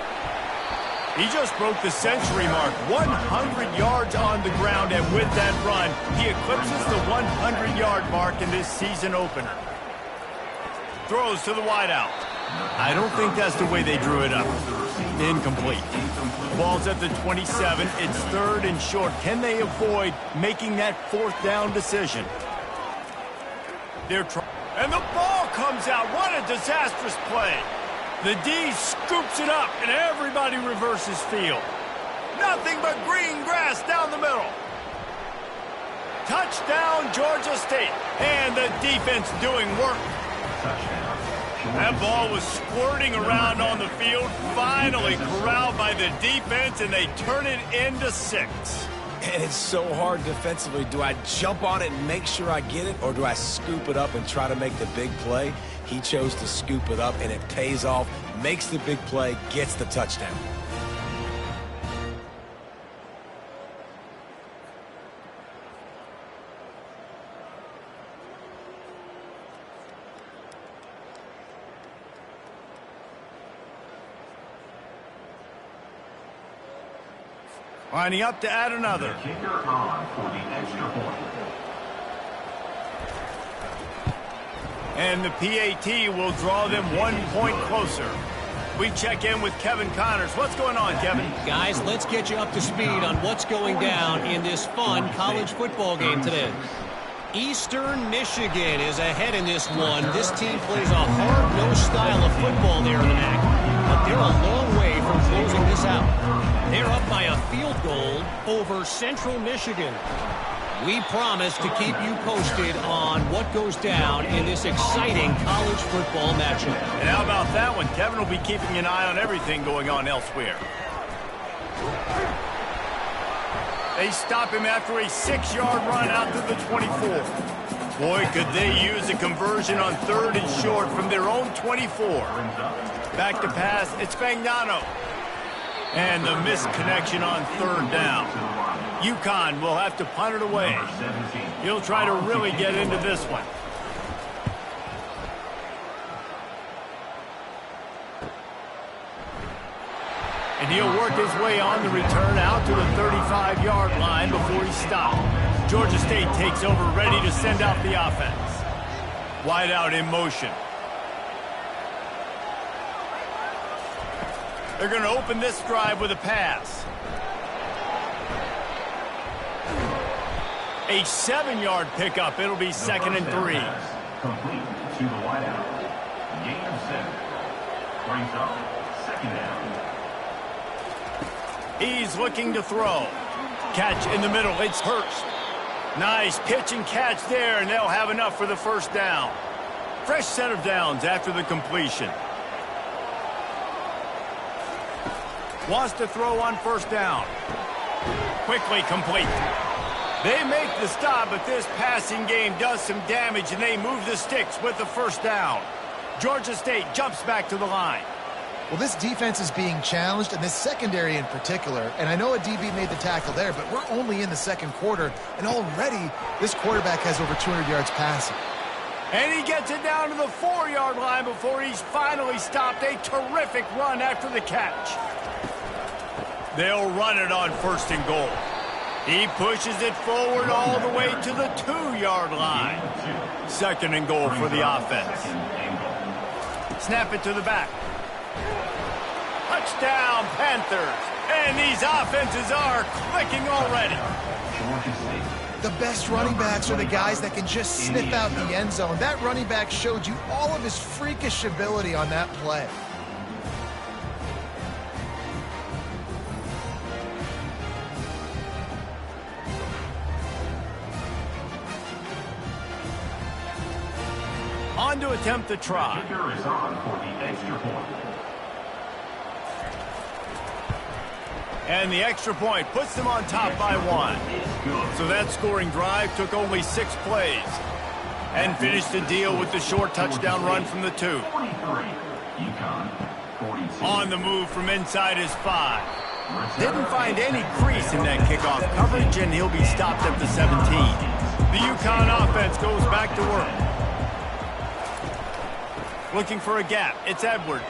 He just broke the century mark, 100 yards on the ground, and with that run, he eclipses the 100-yard mark in this season opener. Throws to the wideout. I don't think that's the way they drew it up. Incomplete. Ball's at the 27. It's 3rd and short. Can they avoid making that 4th down decision? And the ball comes out. What a disastrous play. The D scoops it up, and everybody reverses field. Nothing but green grass down the middle. Touchdown, Georgia State. And the defense doing work. That ball was squirting around on the field, finally corralled by the defense, and they turn it into 6. And it's so hard defensively. Do I jump on it and make sure I get it, or do I scoop it up and try to make the big play? He chose to scoop it up, and it pays off, makes the big play, gets the touchdown. Lining up to add another. Kicker on for the extra point. And the PAT will draw them 1 point closer. We check in with Kevin Connors. What's going on, Kevin? Guys, let's get you up to speed on what's going down in this fun college football game today. Eastern Michigan is ahead in this one. This team plays a hard-nosed style of football there in the MAC, but they're a long way from closing this out. They're up by a field goal over Central Michigan. We promise to keep you posted on what goes down in this exciting college football matchup. And how about that one? Kevin will be keeping an eye on everything going on elsewhere. They stop him after a 6-yard run out to the 24. Boy, could they use a conversion on 3rd and short from their own 24. Back to pass, it's Fagnano. And the missed connection on 3rd down. UConn will have to punt it away. He'll try to really get into this one. And he'll work his way on the return out to the 35-yard line before he's stopped. Georgia State takes over, ready to send out the offense. Wide out in motion. They're going to open this drive with a pass. A 7-yard pickup. It'll be 2nd and 3. Complete to the wide out. Gain of 7. Brings up 2nd down. He's looking to throw. Catch in the middle. It's Hurst. Nice pitch and catch there, and they'll have enough for the 1st down. Fresh set of downs after the completion. Wants to throw on 1st down. Quickly complete. They make the stop, but this passing game does some damage, and they move the sticks with the 1st down. Georgia State jumps back to the line. Well, this defense is being challenged, and this secondary in particular. And I know a DB made the tackle there, but we're only in the 2nd quarter, and already this quarterback has over 200 yards passing. And he gets it down to the 4-yard line before he's finally stopped. A terrific run after the catch. They'll run it on 1st and goal. He pushes it forward all the way to the 2-yard line. 2nd and goal for the offense. Snap it to the back. Touchdown, Panthers. And these offenses are clicking already. The best running backs are the guys that can just sniff out the end zone. That running back showed you all of his freakish ability on that play. On to attempt the try. Kicker is on for the extra point. And the extra point puts them on top by 1. So that scoring drive took only 6 plays. And finished the deal with the short touchdown run from the 2. 43. UConn, 42. On the move from inside his 5. Didn't find any crease in that kickoff coverage, and he'll be stopped at the 17. The UConn offense goes back to work. Looking for a gap. It's Edwards.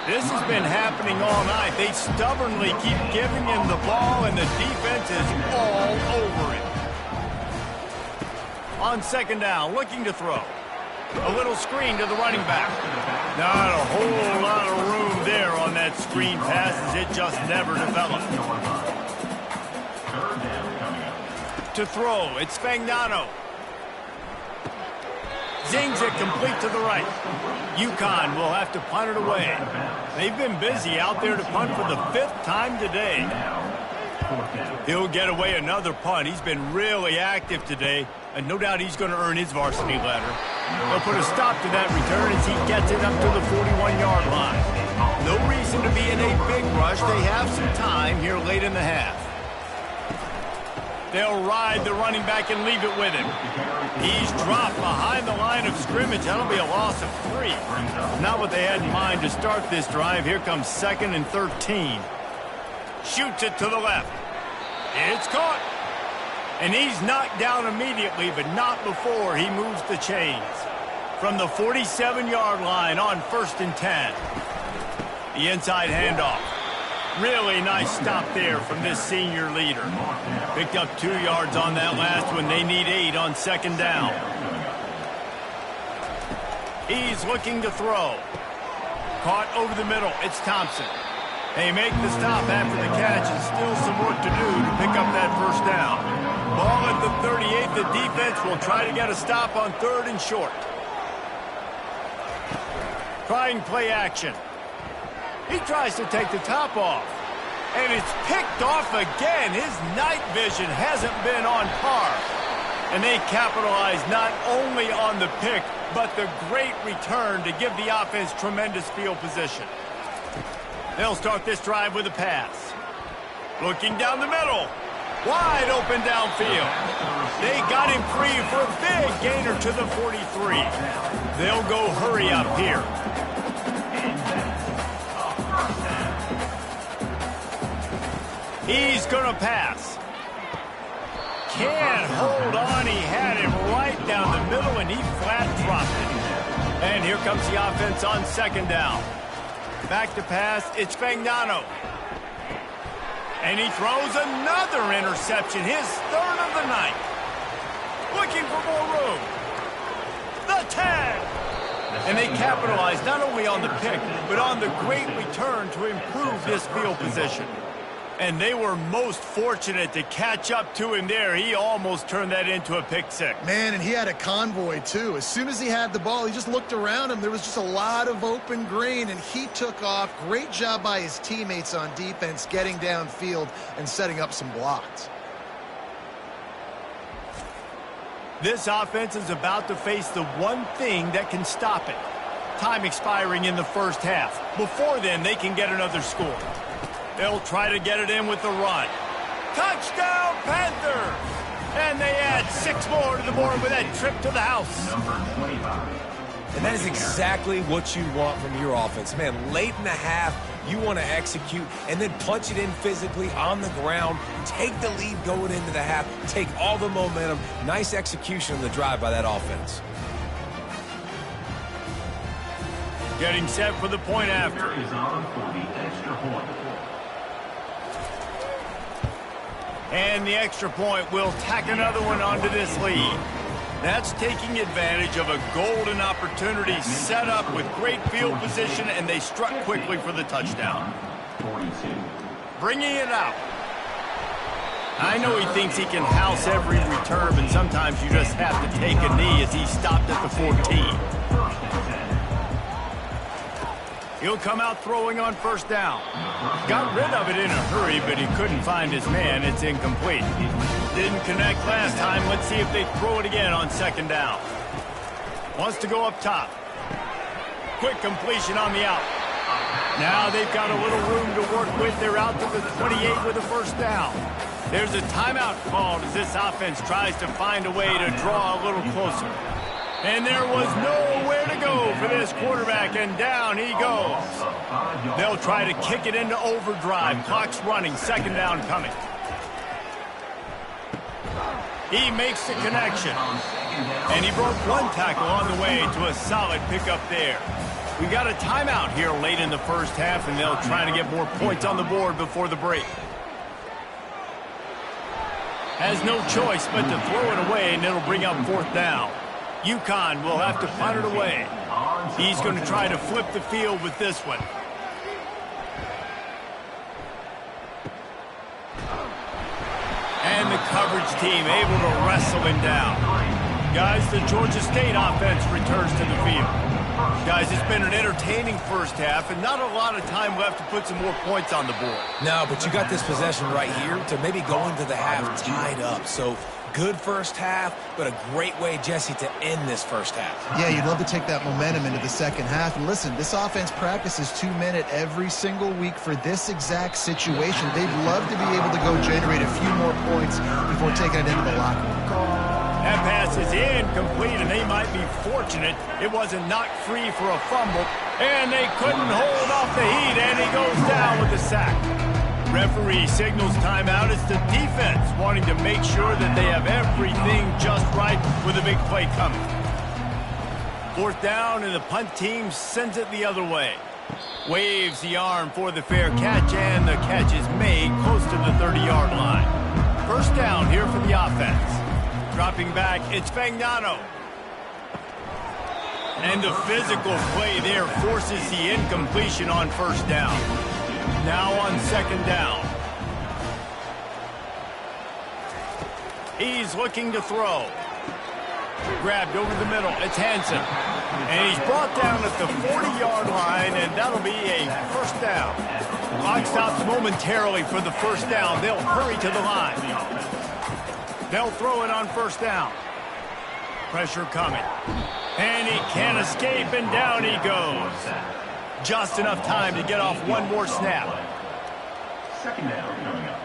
This has been happening all night. They stubbornly keep giving him the ball, and the defense is all over it. On 2nd down, looking to throw. A little screen to the running back. Not a whole lot of room there on that screen pass, as it just never developed. 3rd down coming up. To throw, it's Fagnano. Zings it complete to the right. UConn will have to punt it away. They've been busy out there to punt for the 5th time today. He'll get away another punt. He's been really active today, and no doubt he's going to earn his varsity letter. They'll put a stop to that return as he gets it up to the 41-yard line. No reason to be in a big rush. They have some time here late in the half. They'll ride the running back and leave it with him. He's dropped behind the line of scrimmage. That'll be a loss of 3. Not what they had in mind to start this drive. Here comes 2nd and 13. Shoots it to the left. It's caught. And he's knocked down immediately, but not before he moves the chains. From the 47-yard line on 1st and 10. The inside handoff. Really nice stop there from this senior leader. Picked up 2 yards on that last one. They need 8 on 2nd down. He's looking to throw. Caught over the middle. It's Thompson. They make the stop after the catch, and still some work to do to pick up that first down. Ball at the 38. The defense will try to get a stop on 3rd and short. Trying play action. He tries to take the top off. And it's picked off again. His night vision hasn't been on par. And they capitalize not only on the pick, but the great return to give the offense tremendous field position. They'll start this drive with a pass. Looking down the middle. Wide open downfield. They got him free for a big gainer to the 43. They'll go hurry up here. He's going to pass. Can't hold on. He had him right down the middle, and he flat dropped it. And here comes the offense on 2nd down. Back to pass. It's Fagnano. And he throws another interception, his 3rd of the night. Looking for more room. The tag. And they capitalize not only on the pick, but on the great return to improve this field position. And they were most fortunate to catch up to him there. He almost turned that into a pick six. Man, and he had a convoy, too. As soon as he had the ball, he just looked around him. There was just a lot of open green, and he took off. Great job by his teammates on defense, getting downfield and setting up some blocks. This offense is about to face the one thing that can stop it. Time expiring in the first half. Before then, they can get another score. They'll try to get it in with the run. Touchdown, Panthers! And they add 6 more to the board with that trip to the house. Number 25. And that is exactly what you want from your offense. Man, late in the half, you want to execute and then punch it in physically on the ground, take the lead going into the half, take all the momentum. Nice execution on the drive by that offense. Getting set for the point after. Is on for the extra point. And the extra point will tack another one onto this lead. That's taking advantage of a golden opportunity set up with great field position, and they struck quickly for the touchdown. 42. Bringing it out. I know he thinks he can house every return, but sometimes you just have to take a knee as he stopped at the 14. He'll come out throwing on 1st down. Got rid of it in a hurry, but he couldn't find his man. It's incomplete. Didn't connect last time. Let's see if they throw it again on 2nd down. Wants to go up top. Quick completion on the out. Now they've got a little room to work with. They're out to the 28 with a 1st down. There's a timeout called as this offense tries to find a way to draw a little closer. And there was nowhere to go for this quarterback, and down he goes. They'll try to kick it into overdrive. Clock's running, 2nd down coming. He makes the connection. And he broke one tackle on the way to a solid pickup there. We got a timeout here late in the first half, and they'll try to get more points on the board before the break. Has no choice but to throw it away, and it'll bring up 4th down. UConn will have to punt it away. He's going to try to flip the field with this one. And the coverage team able to wrestle him down. Guys, the Georgia State offense returns to the field. Guys, it's been an entertaining first half and not a lot of time left to put some more points on the board. No, but you got this possession right here to maybe go into the half tied up. So good first half, but a great way, Jesse, to end this first half. Yeah, you'd love to take that momentum into the second half. And listen, this offense practices 2-minute every single week for this exact situation. They'd love to be able to go generate a few more points before taking it into the locker room. That pass is incomplete, and they might be fortunate it wasn't knocked free for a fumble. And they couldn't hold off the heat, and he goes down with the sack. Referee signals timeout. It's the defense wanting to make sure that they have everything just right with a big play coming. 4th down, and the punt team sends it the other way. Waves the arm for the fair catch, and the catch is made close to the 30-yard line. 1st down here for the offense. Dropping back, it's Fagnano. And the physical play there forces the incompletion on first down. Now on second down. He's looking to throw. Grabbed over the middle. It's Hansen. And he's brought down at the 40-yard line, and that'll be a first down. Clock stops momentarily for the first down. They'll hurry to the line. They'll throw it on first down. Pressure coming. And he can't escape, and down he goes. Just enough time to get off one more snap. Second down coming up.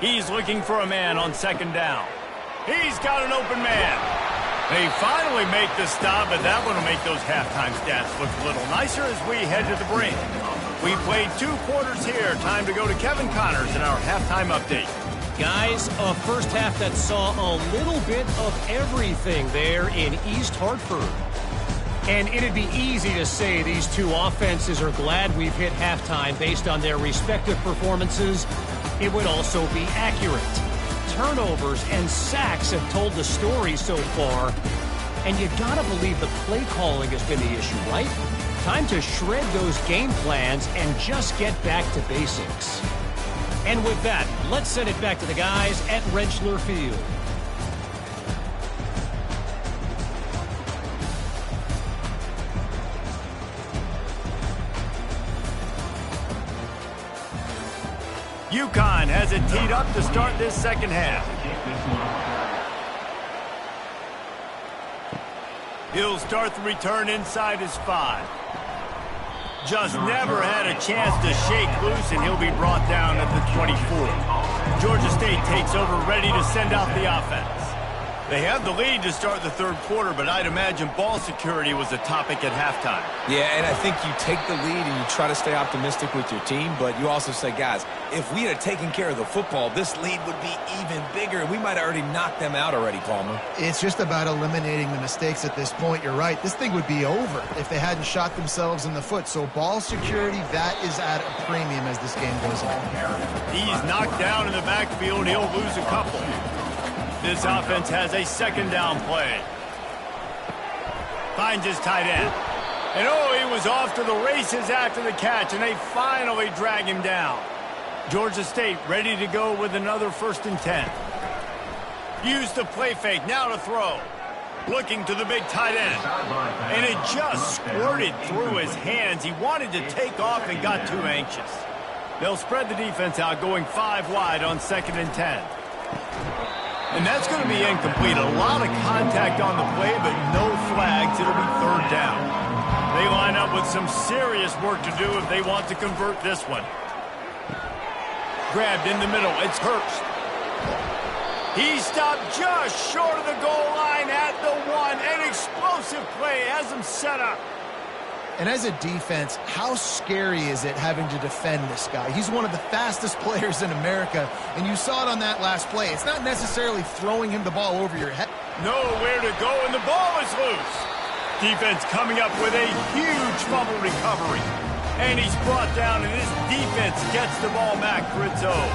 He's looking for a man on second down. He's got an open man. They finally make the stop, but that one will make those halftime stats look a little nicer as we head to the break. We played 2 quarters here. Time to go to Kevin Connors in our halftime update. Guys, a first half that saw a little bit of everything there in East Hartford. And it'd be easy to say these two offenses are glad we've hit halftime based on their respective performances. It would also be accurate. Turnovers and sacks have told the story so far. And you gotta believe the play calling has been the issue, right? Time to shred those game plans and just get back to basics. And with that, let's send it back to the guys at Rentschler Field. UConn has it teed up to start this second half. He'll start the return inside his 5. Just never had a chance to shake loose, and he'll be brought down at the 24. Georgia State takes over, ready to send out the offense. They have the lead to start the third quarter, but I'd imagine ball security was a topic at halftime. Yeah, and I think you take the lead and you try to stay optimistic with your team, but you also say, guys, if we had taken care of the football, this lead would be even bigger, and we might have already knocked them out already, Palmer. It's just about eliminating the mistakes at this point. You're right. This thing would be over if they hadn't shot themselves in the foot. So ball security, that is at a premium as this game goes on. He's knocked down in the backfield. He'll lose a couple. This offense has a second down play. Finds his tight end. And oh, he was off to the races after the catch, and they finally drag him down. Georgia State ready to go with another 1st and 10. Used the play fake, now to throw. Looking to the big tight end. And it just squirted through his hands. He wanted to take off and got too anxious. They'll spread the defense out, going 5 wide on 2nd and 10. And that's going to be incomplete. A lot of contact on the play, but no flags. It'll be 3rd down. They line up with some serious work to do if they want to convert this one. Grabbed in the middle. It's Hurst. He stopped just short of the goal line at the 1. An explosive play has him set up. And as a defense, how scary is it having to defend this guy? He's one of the fastest players in America, and you saw it on that last play. It's not necessarily throwing him the ball over your head. Nowhere to go, and the ball is loose. Defense coming up with a huge fumble recovery. And he's brought down, and this defense gets the ball back for its own.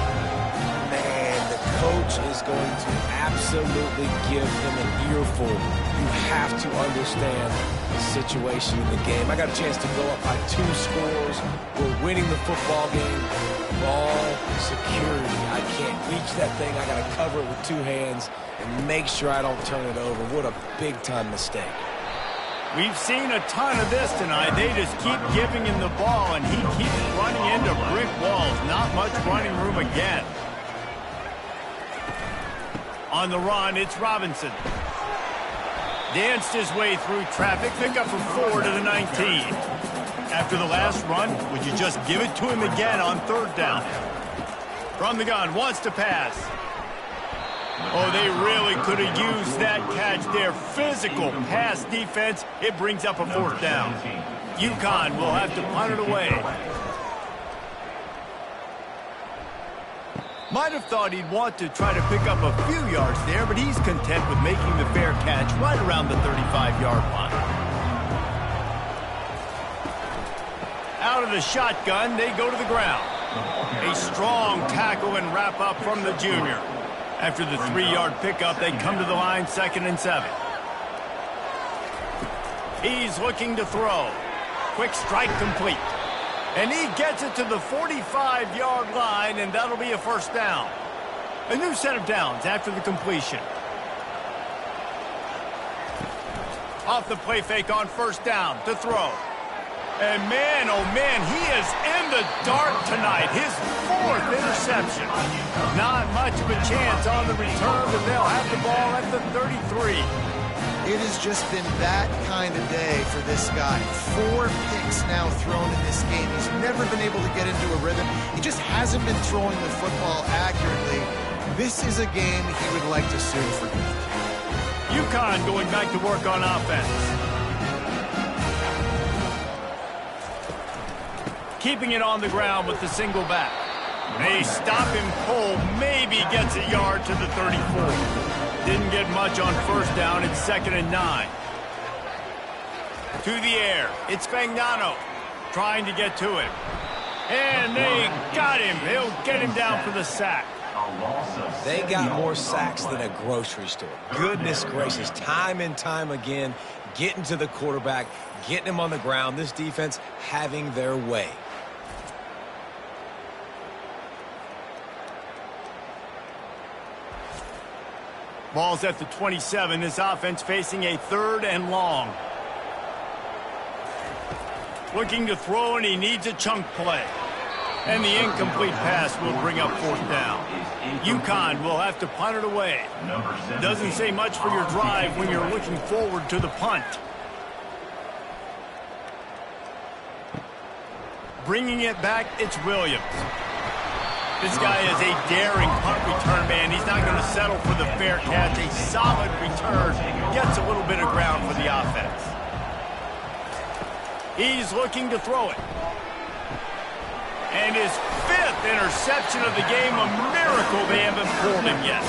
Man, the coach is going to absolutely give him an earful. You have to understand the situation in the game. I got a chance to go up by 2 scores. We're winning the football game. Ball security. I can't reach that thing. I got to cover it with 2 hands and make sure I don't turn it over. What a big-time mistake. We've seen a ton of this tonight. They just keep giving him the ball, and he keeps running into brick walls. Not much running room again. On the run, it's Robinson. Danced his way through traffic. Pick up for 4 to the 19. After the last run, would you just give it to him again on 3rd down? From the gun, wants to pass. Oh, they really could have used that catch there. Physical pass defense. It brings up a 4th down. UConn will have to punt it away. Might have thought he'd want to try to pick up a few yards there, but he's content with making the fair catch right around the 35-yard line. Out of the shotgun, they go to the ground. A strong tackle and wrap up from the junior. After the 3-yard pickup, they come to the line 2nd and 7. He's looking to throw. Quick strike complete. And he gets it to the 45-yard line, and that'll be a first down. A new set of downs after the completion. Off the play fake on first down to throw. And man, oh man, he is in the dark tonight. His 4th interception. Not much of a chance on the return, but they'll have the ball at the 33. It has just been that kind of day for this guy. 4 picks now thrown in this game. He's never been able to get into a rhythm. He just hasn't been throwing the football accurately. This is a game he would like to soon forget. UConn going back to work on offense. Keeping it on the ground with the single back. They stop him cold. Maybe gets a yard to the 34. Didn't get much on first down. It's 2nd and 9. To the air. It's Fagnano trying to get to him. And they got him. They'll get him down for the sack. They got more sacks than a grocery store. Goodness gracious. Time and time again, getting to the quarterback, getting him on the ground. This defense having their way. Ball's at the 27. This offense facing a 3rd and long. Looking to throw, and he needs a chunk play. And the incomplete pass will bring up 4th down. UConn will have to punt it away. Doesn't say much for your drive when you're looking forward to the punt. Bringing it back, it's Williams. This guy is a daring punt return man. He's not going to settle for the fair catch. A solid return. Gets a little bit of ground for the offense. He's looking to throw it. And his 5th interception of the game. A miracle they haven't pulled him yet.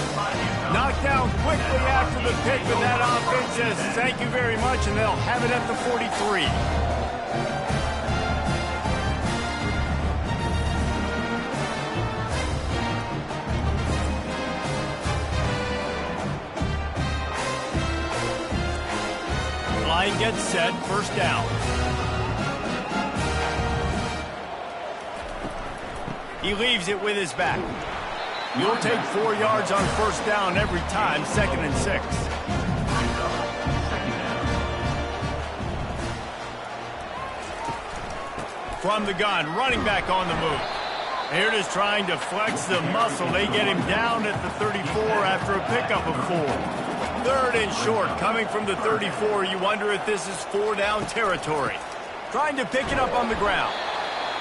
Knocked down quickly after the pick, but that offense says thank you very much, and they'll have it at the 43. Line gets set, first down. He leaves it with his back. You'll take 4 yards on first down every time, 2nd and 6. From the gun, running back on the move. Here it is trying to flex the muscle. They get him down at the 34 after a pickup of 4. 3rd and short, coming from the 34. You wonder if this is 4-down territory. Trying to pick it up on the ground.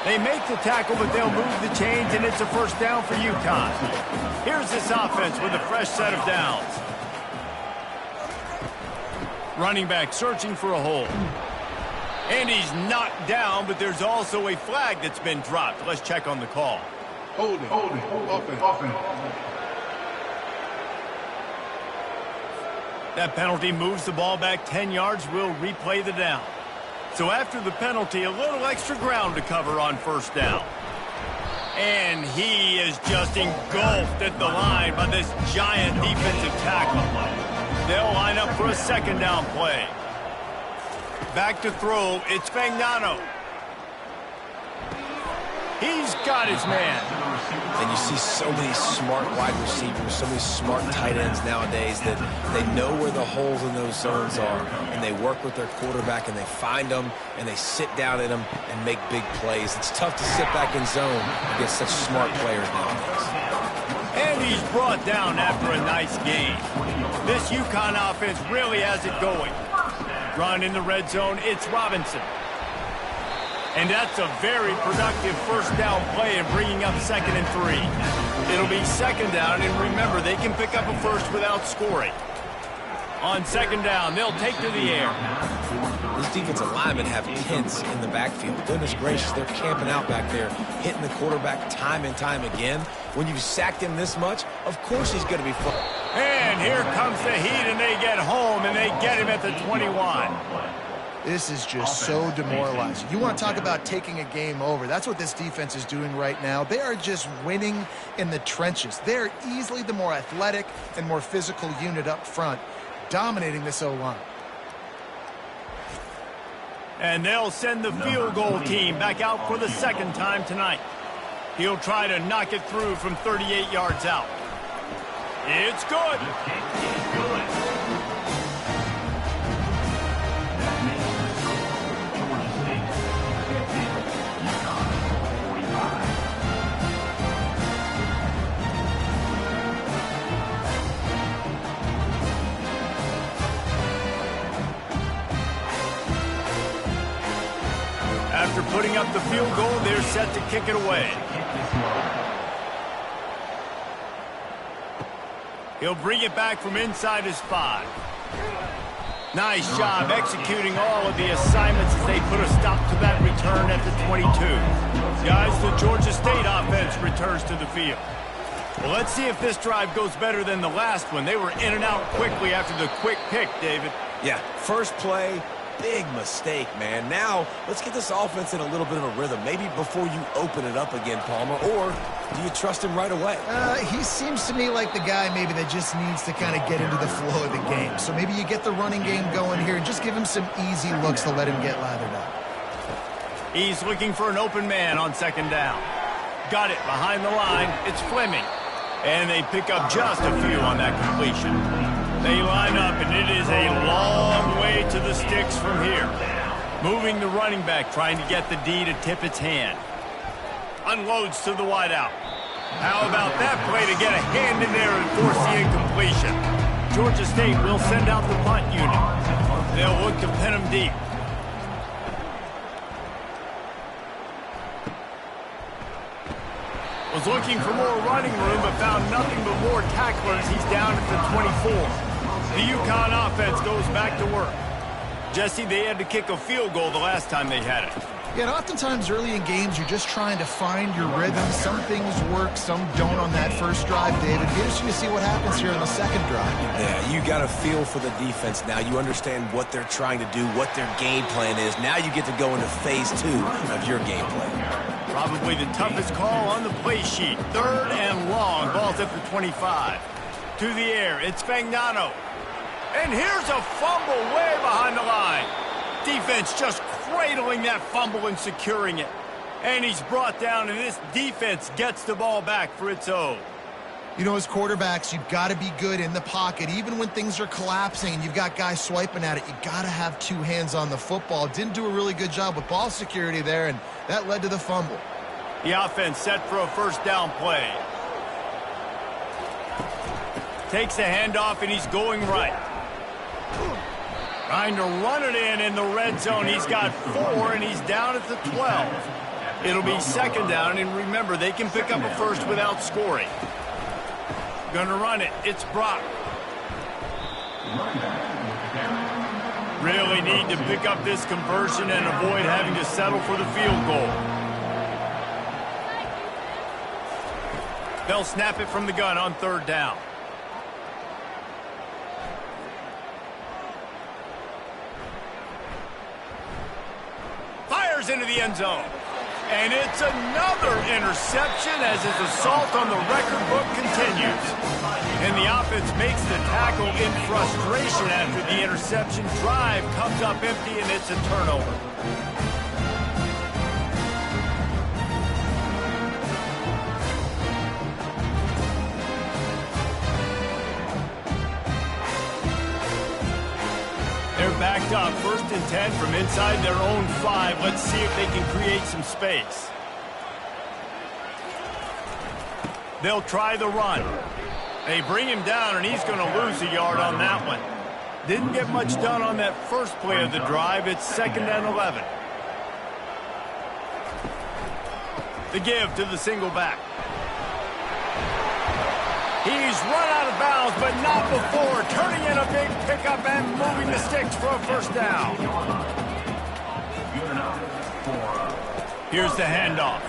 They make the tackle, but they'll move the chains, and it's a first down for UConn. Here's this offense with a fresh set of downs. Running back searching for a hole. And he's knocked down, but there's also a flag that's been dropped. Let's check on the call. Hold it. Offense. That penalty moves the ball back 10 yards. We'll replay the down. So after the penalty, a little extra ground to cover on first down. And he is just engulfed at the line by this giant defensive tackle. They'll line up for a 2nd down play. Back to throw, it's Fagnano. He's got his man. And you see so many smart wide receivers, so many smart tight ends nowadays that they know where the holes in those zones are, and they work with their quarterback, and they find them, and they sit down in them and make big plays. It's tough to sit back in zone against such smart players nowadays. And he's brought down after a nice game. This UConn offense really has it going. Run in the red zone, it's Robinson. And that's a very productive first down play and bringing up 2nd and 3. It'll be 2nd down, and remember, they can pick up a first without scoring. On 2nd down, they'll take to the air. These defensive linemen have tents in the backfield. Goodness gracious, they're camping out back there, hitting the quarterback time and time again. When you've sacked him this much, of course he's going to be fun. And here comes the heat, and they get home, and they get him at the 21. This is just so demoralizing. You want to talk about taking a game over. That's what this defense is doing right now. They are just winning in the trenches. They're easily the more athletic and more physical unit up front, dominating this O-line. And they'll send the field goal team back out for the second time tonight. He'll try to knock it through from 38 yards out. It's good. The kick is good. That makes the score Georgia State 50, UConn 45. After putting up the field goal, they're set to kick it away. He'll bring it back from inside his 5. Nice job executing all of the assignments as they put a stop to that return at the 22. Guys, the Georgia State offense returns to the field. Well, let's see if this drive goes better than the last one. They were in and out quickly after the quick pick, David. Yeah, first play, big mistake, man. Now, let's get this offense in a little bit of a rhythm. Maybe before you open it up again, Palmer, or do you trust him right away? He seems to me like the guy maybe that just needs to kind of get into the flow of the game. So maybe you get the running game going here and just give him some easy looks to let him get lathered up. He's looking for an open man on second down. Got it behind the line. It's Fleming. And they pick up just a few on that completion. They line up, and it is a long way to the sticks from here. Moving the running back, trying to get the D to tip its hand. Unloads to the wideout. How about that play to get a hand in there and force the incompletion? Georgia State will send out the punt unit. They'll look to pin him deep. Was looking for more running room, but found nothing but more tacklers. He's down at the 24. The UConn offense goes back to work. Jesse, they had to kick a field goal the last time they had it. Yeah, and oftentimes early in games, you're just trying to find your rhythm. Some things work, some don't on that first drive, David. Be interesting to see what happens here in the second drive. Yeah, you got a feel for the defense now. You understand what they're trying to do, what their game plan is. Now you get to go into phase 2 of your game plan. Probably the toughest call on the play sheet. Third and long. Ball's at the 25. To the air. It's Fagnano. And here's a fumble way behind the line. Defense just cradling that fumble and securing it. And he's brought down, and this defense gets the ball back for its own. You know, as quarterbacks, you've got to be good in the pocket. Even when things are collapsing and you've got guys swiping at it, you got to have two hands on the football. Didn't do a really good job with ball security there, and that led to the fumble. The offense set for a first down play. Takes the handoff, and he's going right. Trying to run it in the red zone. He's got 4, and he's down at the 12. It'll be second down, and remember, they can pick up a first without scoring. Gonna run it. It's Brock. Really need to pick up this conversion and avoid having to settle for the field goal. They'll snap it from the gun on third down. Fires into the end zone. And it's another interception as his assault on the record book continues. And the offense makes the tackle in frustration after the interception. Drive comes up empty, and it's a turnover. They're backed up, 1st and 10 from inside their own 5. Let's see if they can create some space. They'll try the run. They bring him down, and he's going to lose a yard on that one. Didn't get much done on that first play of the drive. It's 2nd and 11. The give to the single back. He's run out of bounds, but not before. Turning in a big pickup and moving the sticks for a first down. Here's the handoff.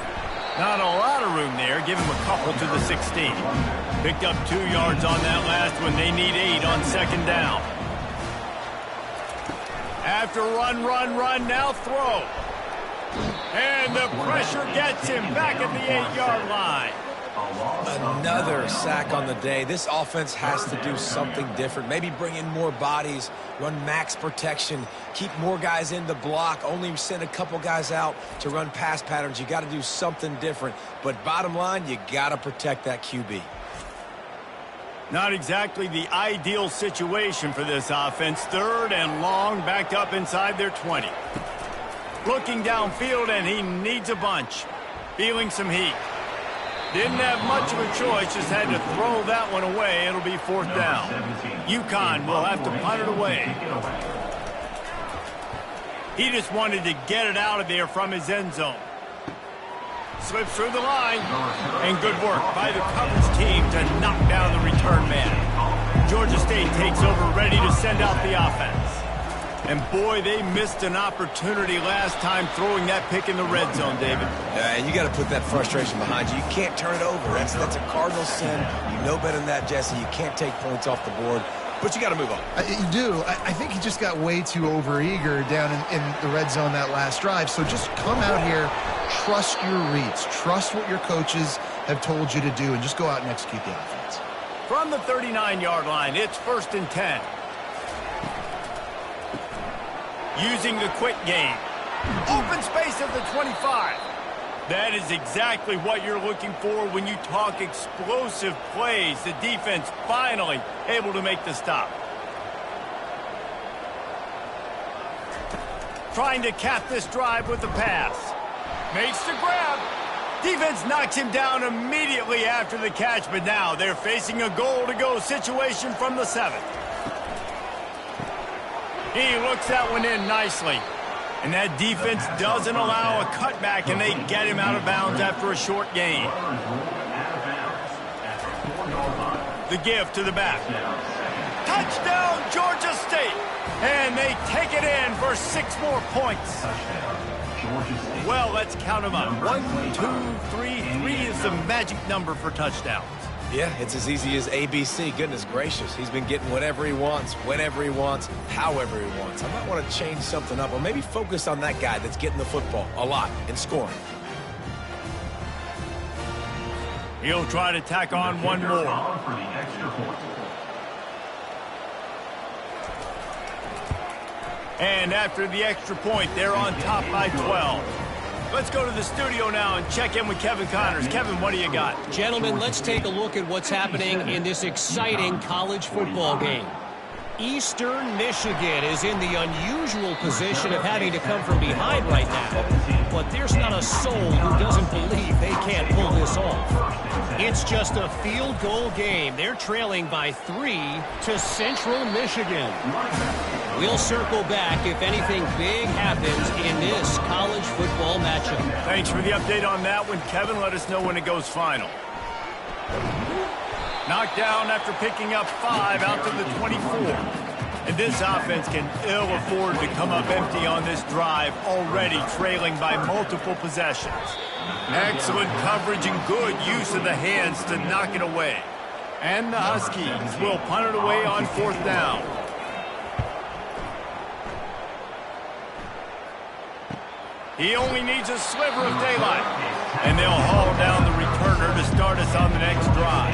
Not a lot of room there. Give him a couple to the 16. Picked up 2 yards on that last one. They need 8 on second down. After run, now throw. And the pressure gets him back at the 8-yard line. Another sack on the day. This offense has to do something different. Maybe bring in more bodies, run max protection, keep more guys in the block, only send a couple guys out to run pass patterns. You got to do something different. But bottom line, you got to protect that QB. Not exactly the ideal situation for this offense. 3rd and long, backed up inside their 20. Looking downfield, and he needs a bunch. Feeling some heat. Didn't have much of a choice, just had to throw that one away. It'll be 4th down. UConn will have to punt it away. He just wanted to get it out of there from his end zone. Slips through the line, and good work by the coverage team to knock down the return man. Georgia State takes over, ready to send out the offense. And boy, they missed an opportunity last time throwing that pick in the red zone, David. Yeah, and you got to put that frustration behind you. You can't turn it over. That's a cardinal sin. You know better than that, Jesse. You can't take points off the board, but you got to move on. You do. I think he just got way too overeager down in the red zone that last drive. So just come out here, trust your reads, trust what your coaches have told you to do, and just go out and execute the offense. From the 39-yard line, it's 1st and 10. Using the quick game. Open space at the 25. That is exactly what you're looking for when you talk explosive plays. The defense finally able to make the stop. Trying to cap this drive with the pass. Makes the grab. Defense knocks him down immediately after the catch, but now they're facing a goal-to-go situation from the 7th. He looks that one in nicely. And that defense doesn't allow a cutback, and they get him out of bounds after a short gain. The give to the back. Touchdown, Georgia State. And they take it in for 6 more points. Well, let's count them up. 1, 2, 3. 3 is the magic number for touchdowns. Yeah, it's as easy as ABC. Goodness gracious. He's been getting whatever he wants, whenever he wants, however he wants. I might want to change something up or maybe focus on that guy that's getting the football a lot and scoring. He'll try to tack on one more. And after the extra point, they're on top by 12. Let's go to the studio now and check in with Kevin Connors. Kevin, what do you got? Gentlemen, let's take a look at what's happening in this exciting college football game. Eastern Michigan is in the unusual position of having to come from behind right now. But there's not a soul who doesn't believe they can't pull this off. It's just a field goal game. They're trailing by 3 to Central Michigan. We'll circle back if anything big happens in this college football matchup. Thanks for the update on that one, Kevin. Let us know when it goes final. Knocked down after picking up 5 out to the 24. And this offense can ill afford to come up empty on this drive, already trailing by multiple possessions. Excellent coverage and good use of the hands to knock it away. And the Huskies will punt it away on 4th down. He only needs a sliver of daylight. And they'll haul down the returner to start us on the next drive.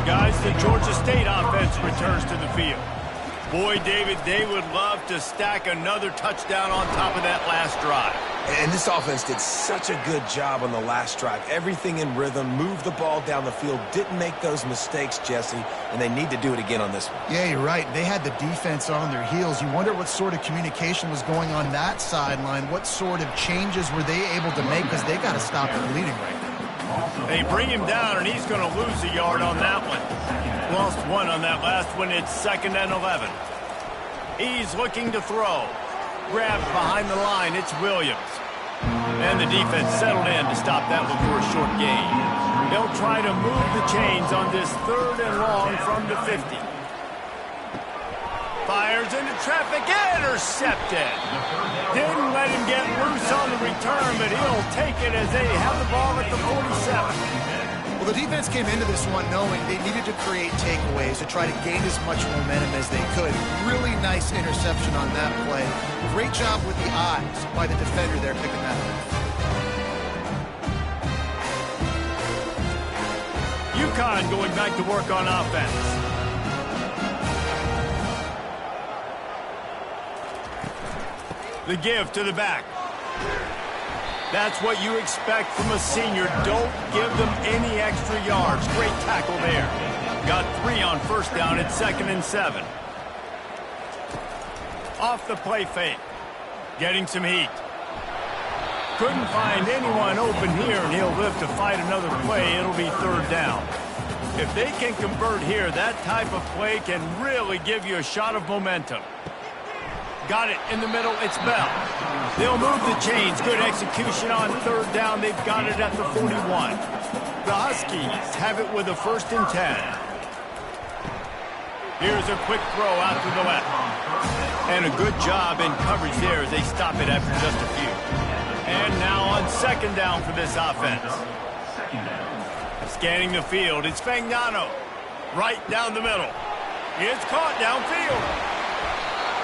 Guys, the Georgia State offense returns to the field. Boy, David, they would love to stack another touchdown on top of that last drive. And this offense did such a good job on the last drive. Everything in rhythm, moved the ball down the field, didn't make those mistakes, Jesse, and they need to do it again on this one. Yeah, you're right. They had the defense on their heels. You wonder what sort of communication was going on that sideline. What sort of changes were they able to make, because they got to stop the bleeding right now. They bring him down, and he's going to lose a yard on that one. Lost 1 on that last one. It's 2nd and 11. He's looking to throw. Grabbed behind the line. It's Williams. And the defense settled in to stop that one for a short gain. They'll try to move the chains on this 3rd and long from the 50. Fires into traffic. Intercepted. Didn't let him get loose on the return, but he'll take it as they have the ball at the 47. Well, the defense came into this one knowing they needed to create takeaways to try to gain as much momentum as they could. Really nice interception on that play. Great job with the eyes by the defender there picking that up. UConn going back to work on offense. The give to the back. That's what you expect from a senior. Don't give them any extra yards. Great tackle there. Got 3 on first down at 2nd and 7. Off the play fake. Getting some heat. Couldn't find anyone open here, and he'll live to fight another play. It'll be 3rd down. If they can convert here, that type of play can really give you a shot of momentum. Got it in the middle. It's Bell. They'll move the chains. Good execution on 3rd down. They've got it at the 41. The Huskies have it with a 1st and 10. Here's a quick throw out to the left. And a good job in coverage there as they stop it after just a few. And now on 2nd down for this offense. Scanning the field, it's Fagnano. Right down the middle. It's caught downfield.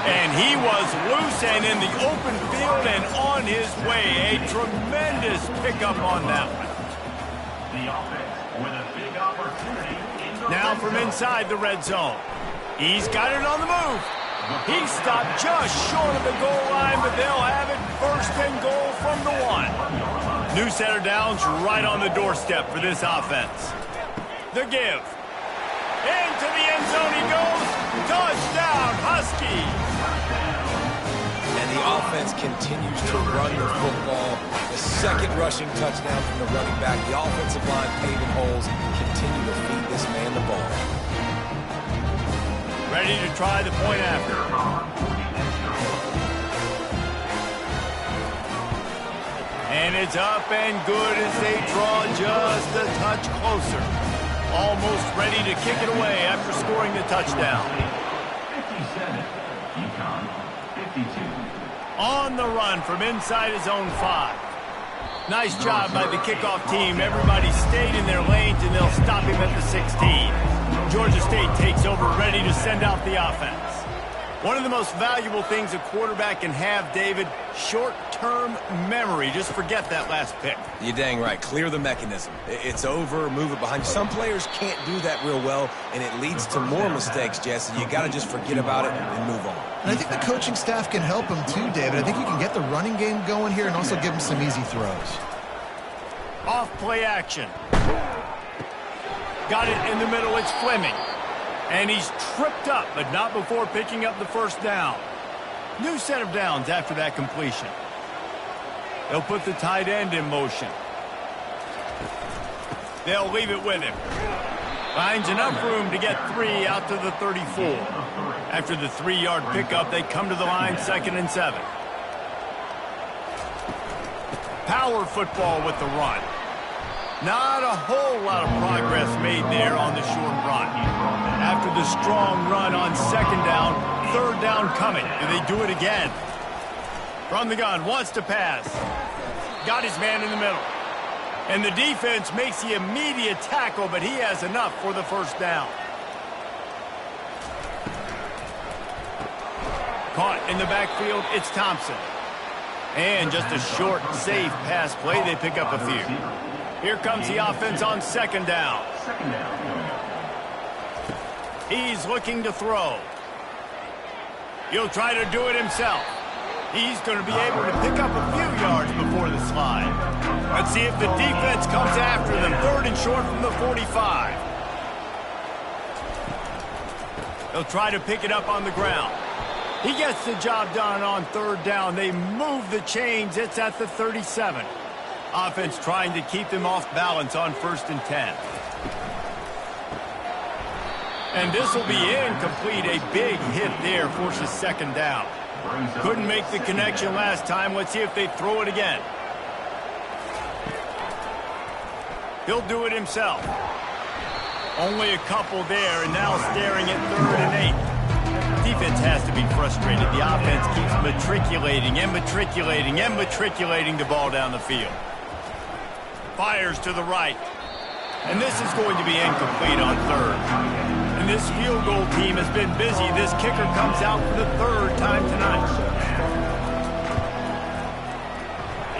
And he was loose and in the open field and on his way. A tremendous pickup on that one. The offense with a big opportunity. Now from inside the red zone. He's got it on the move. He stopped just short of the goal line, but they'll have it 1st and goal from the 1. New set of downs right on the doorstep for this offense. The give. Into the end zone he goes. Touchdown, Huskies. And the offense continues to run the football. The 2nd rushing touchdown from the running back. The offensive line paving holes. Continue to feed this man the ball. Ready to try the point after. And it's up and good as they draw just a touch closer. Almost ready to kick it away after scoring the touchdown. 57, UConn, 52. On the run from inside his own 5. Nice job by the kickoff team. Everybody stayed in their lanes, and they'll stop him at the 16. Georgia State takes over, ready to send out the offense. One of the most valuable things a quarterback can have, David, short-term memory. Just forget that last pick. You're dang right. Clear the mechanism. It's over, move it behind you. Some players can't do that real well, and it leads to more mistakes, Jesse. You got to just forget about it and move on. And I think the coaching staff can help him too, David. I think you can get the running game going here and also give him some easy throws. Off play action. Got it in the middle. It's Fleming. And he's tripped up, but not before picking up the 1st down. New set of downs after that completion. They'll put the tight end in motion. They'll leave it with him. Finds enough room to get 3 out to the 34. After the 3-yard pickup, they come to the line 2nd and 7. Power football with the run. Not a whole lot of progress made there on the short run. After the strong run on 2nd down, 3rd down coming. Do they do it again? From the gun, wants to pass. Got his man in the middle. And the defense makes the immediate tackle, but he has enough for the 1st down. Caught in the backfield, it's Thompson. And just a short, safe pass play. They pick up a few. Here comes the offense on 2nd down. He's looking to throw. He'll try to do it himself. He's going to be able to pick up a few yards before the slide. Let's see if the defense comes after them. 3rd and short from the 45. He'll try to pick it up on the ground. He gets the job done on 3rd down. They move the chains. It's at the 37. Offense trying to keep them off balance on 1st and 10. And this will be incomplete. A big hit there forces 2nd down. Couldn't make the connection last time. Let's see if they throw it again. He'll do it himself. Only a couple there, and now staring at 3rd and 8. Defense has to be frustrated. The offense keeps matriculating and matriculating and matriculating the ball down the field. Fires to the right. And this is going to be incomplete on 3rd. And this field goal team has been busy. This kicker comes out for the 3rd time tonight.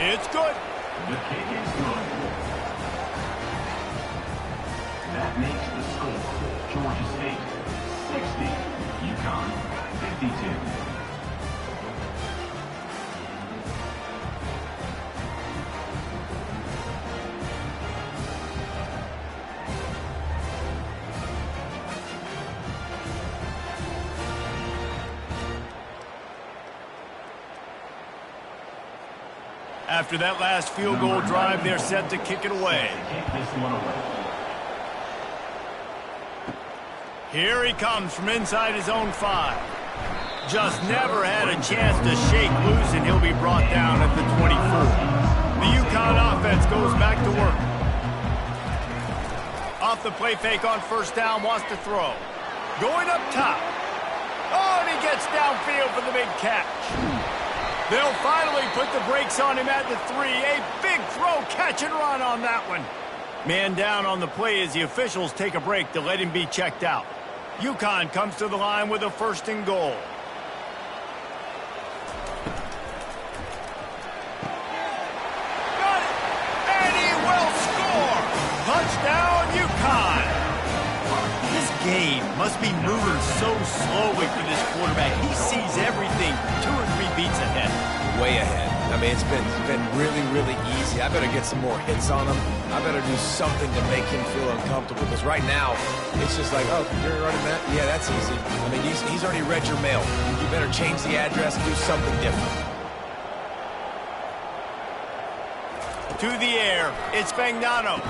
It's good. The kick is good. That makes the score. Georgia State, 60. UConn, 52. After that last field goal drive, they're set to kick it away. Here he comes from inside his own 5. Just never had a chance to shake loose, and he'll be brought down at the 24. The UConn offense goes back to work. Off the play fake on first down, wants to throw. Going up top. Oh, and he gets downfield for the big catch. They'll finally put the brakes on him at the 3. A big throw, catch and run on that one. Man down on the play as the officials take a break to let him be checked out. UConn comes to the line with a 1st and goal. Got it! And he will score! Touchdown, UConn! This game must be moving so slowly for this quarterback. He sees everything 2 or 3 beats ahead. Way ahead. I mean, it's been really, really easy. I better get some more hits on him. I better do something to make him feel uncomfortable, because right now, it's just like, oh, you're running that? Yeah, that's easy. I mean, he's already read your mail. You better change the address and do something different. To the air, it's Fagnano.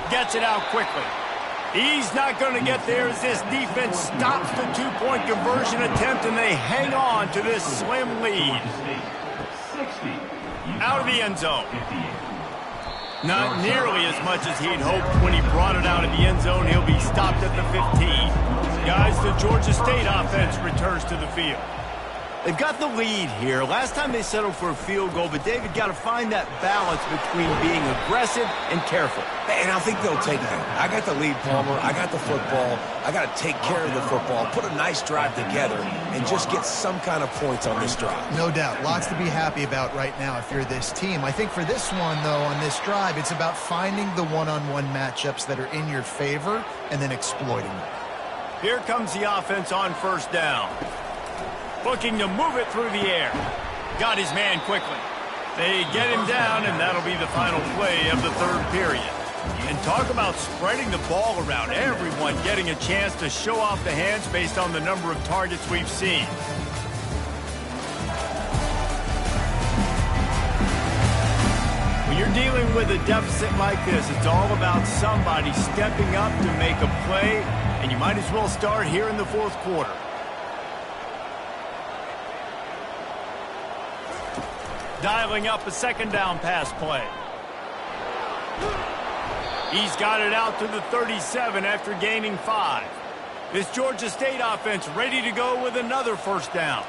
Gets it out quickly. He's not going to get there as this defense stops the 2-point conversion attempt, and they hang on to this slim lead. Out of the end zone. Not nearly as much as he'd hoped when he brought it out of the end zone. He'll be stopped at the 15. Guys, the Georgia State offense returns to the field. They've got the lead here. Last time they settled for a field goal, but David got to find that balance between being aggressive and careful. And I think they'll take that. I got the lead, Palmer. I got the football. I got to take care of the football, put a nice drive together, and just get some kind of points on this drive. No doubt. Lots to be happy about right now if you're this team. I think for this one, though, on this drive, it's about finding the one-on-one matchups that are in your favor and then exploiting them. Here comes the offense on first down. Looking to move it through the air. Got his man quickly. They get him down, and that'll be the final play of the 3rd period. And talk about spreading the ball around. Everyone getting a chance to show off the hands based on the number of targets we've seen. When you're dealing with a deficit like this, it's all about somebody stepping up to make a play, and you might as well start here in the 4th quarter. Dialing up a 2nd down pass play. He's got it out to the 37 after gaining 5. This Georgia State offense ready to go with another 1st down.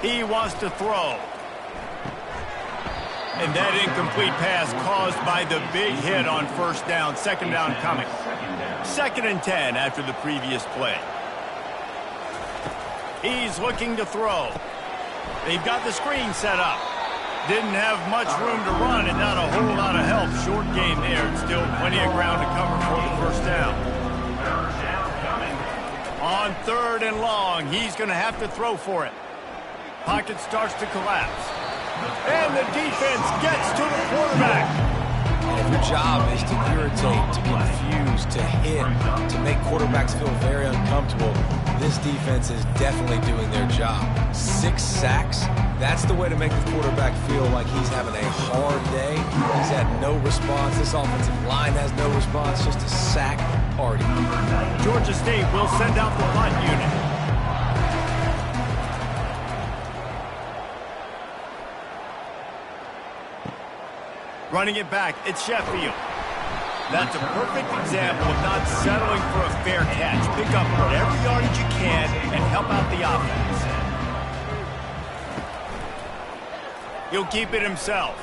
He wants to throw. And that incomplete pass caused by the big hit on 1st down. 2nd down coming. 2nd and 10 after the previous play. He's looking to throw. They've got the screen set up. Didn't have much room to run and not a whole lot of help. Short game there. And still plenty of ground to cover for the 1st down. On 3rd and long, he's going to have to throw for it. Pocket starts to collapse. And the defense gets to the quarterback. And if your job is to irritate, to confuse, to hit, to make quarterbacks feel very uncomfortable, this defense is definitely doing their job. 6 sacks, that's the way to make the quarterback feel like he's having a hard day. He's had no response. This offensive line has no response, just a sack party. Georgia State will send out the punt unit. Running it back, it's Sheffield. That's a perfect example of not settling for a fair catch. Pick up whatever yardage you can and help out the offense. He'll keep it himself.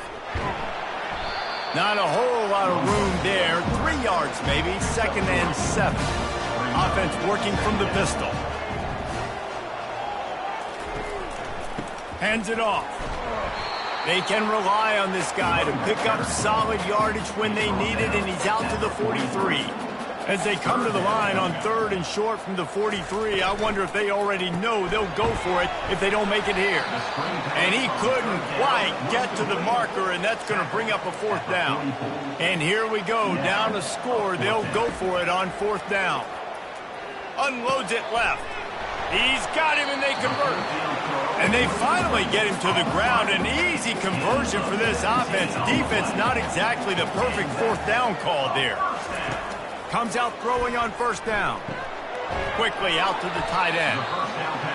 Not a whole lot of room there. 3 yards maybe, 2nd and 7. Offense working from the pistol. Hands it off. They can rely on this guy to pick up solid yardage when they need it, and he's out to the 43. As they come to the line on 3rd and short from the 43, I wonder if they already know they'll go for it if they don't make it here. And he couldn't quite get to the marker, and that's going to bring up a 4th down. And here we go, down a score. They'll go for it on 4th down. Unloads it left. He's got him, and they convert. And they finally get him to the ground. An easy conversion for this offense. Defense, not exactly the perfect 4th down call there. Comes out throwing on 1st down. Quickly out to the tight end.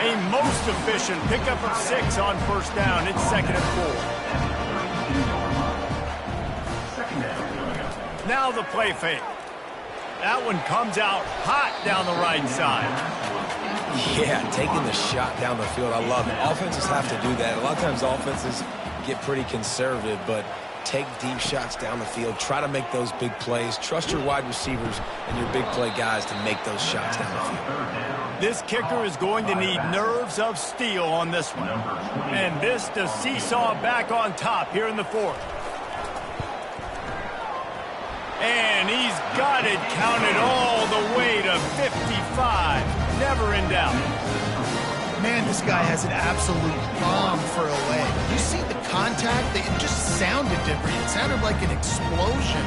A most efficient pickup of 6 on 1st down. It's 2nd and 4. Now the play fake. That one comes out hot down the right side. Yeah, taking the shot down the field. I love it. Offenses have to do that. A lot of times offenses get pretty conservative, but take deep shots down the field. Try to make those big plays. Trust your wide receivers and your big play guys to make those shots down the field. This kicker is going to need nerves of steel on this one. And this to seesaw back on top here in the 4th. And he's got it counted all the way to 55. Never in doubt. Man, this guy has an absolute bomb for a leg. You see the contact? It just sounded different. It sounded like an explosion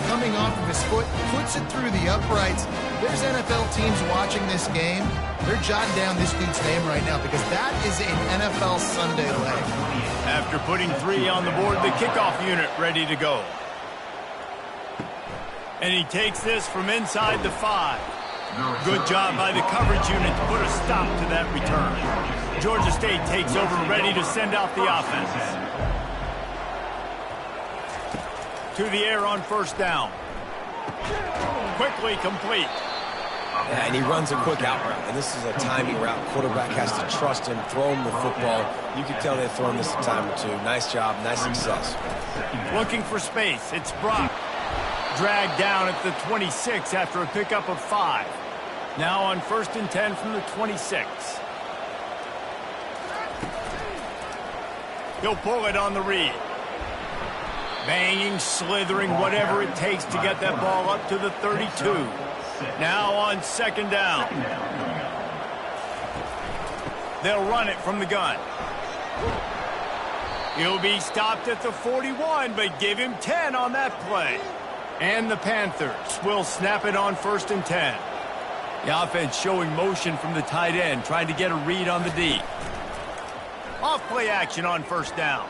coming off of his foot. Puts it through the uprights. There's NFL teams watching this game. They're jotting down this dude's name right now because that is an NFL Sunday leg. After putting 3 on the board, the kickoff unit ready to go. And he takes this from inside the 5. Good job by the coverage unit to put a stop to that return. Georgia State takes over, ready to send out the offense. To the air on 1st down. Quickly complete. And he runs a quick out route, and this is a timing route. Quarterback has to trust him, throw him the football. You can tell they've thrown this a time or two. Nice job, nice success. Looking for space. It's Brock. Dragged down at the 26 after a pickup of 5. Now on 1st and 10 from the 26. He'll pull it on the read. Banging, slithering, whatever it takes to get that ball up to the 32. Now on 2nd down. They'll run it from the gun. He'll be stopped at the 41, but give him 10 on that play. And the Panthers will snap it on 1st and 10. The offense showing motion from the tight end, trying to get a read on the D. Off play action on 1st down.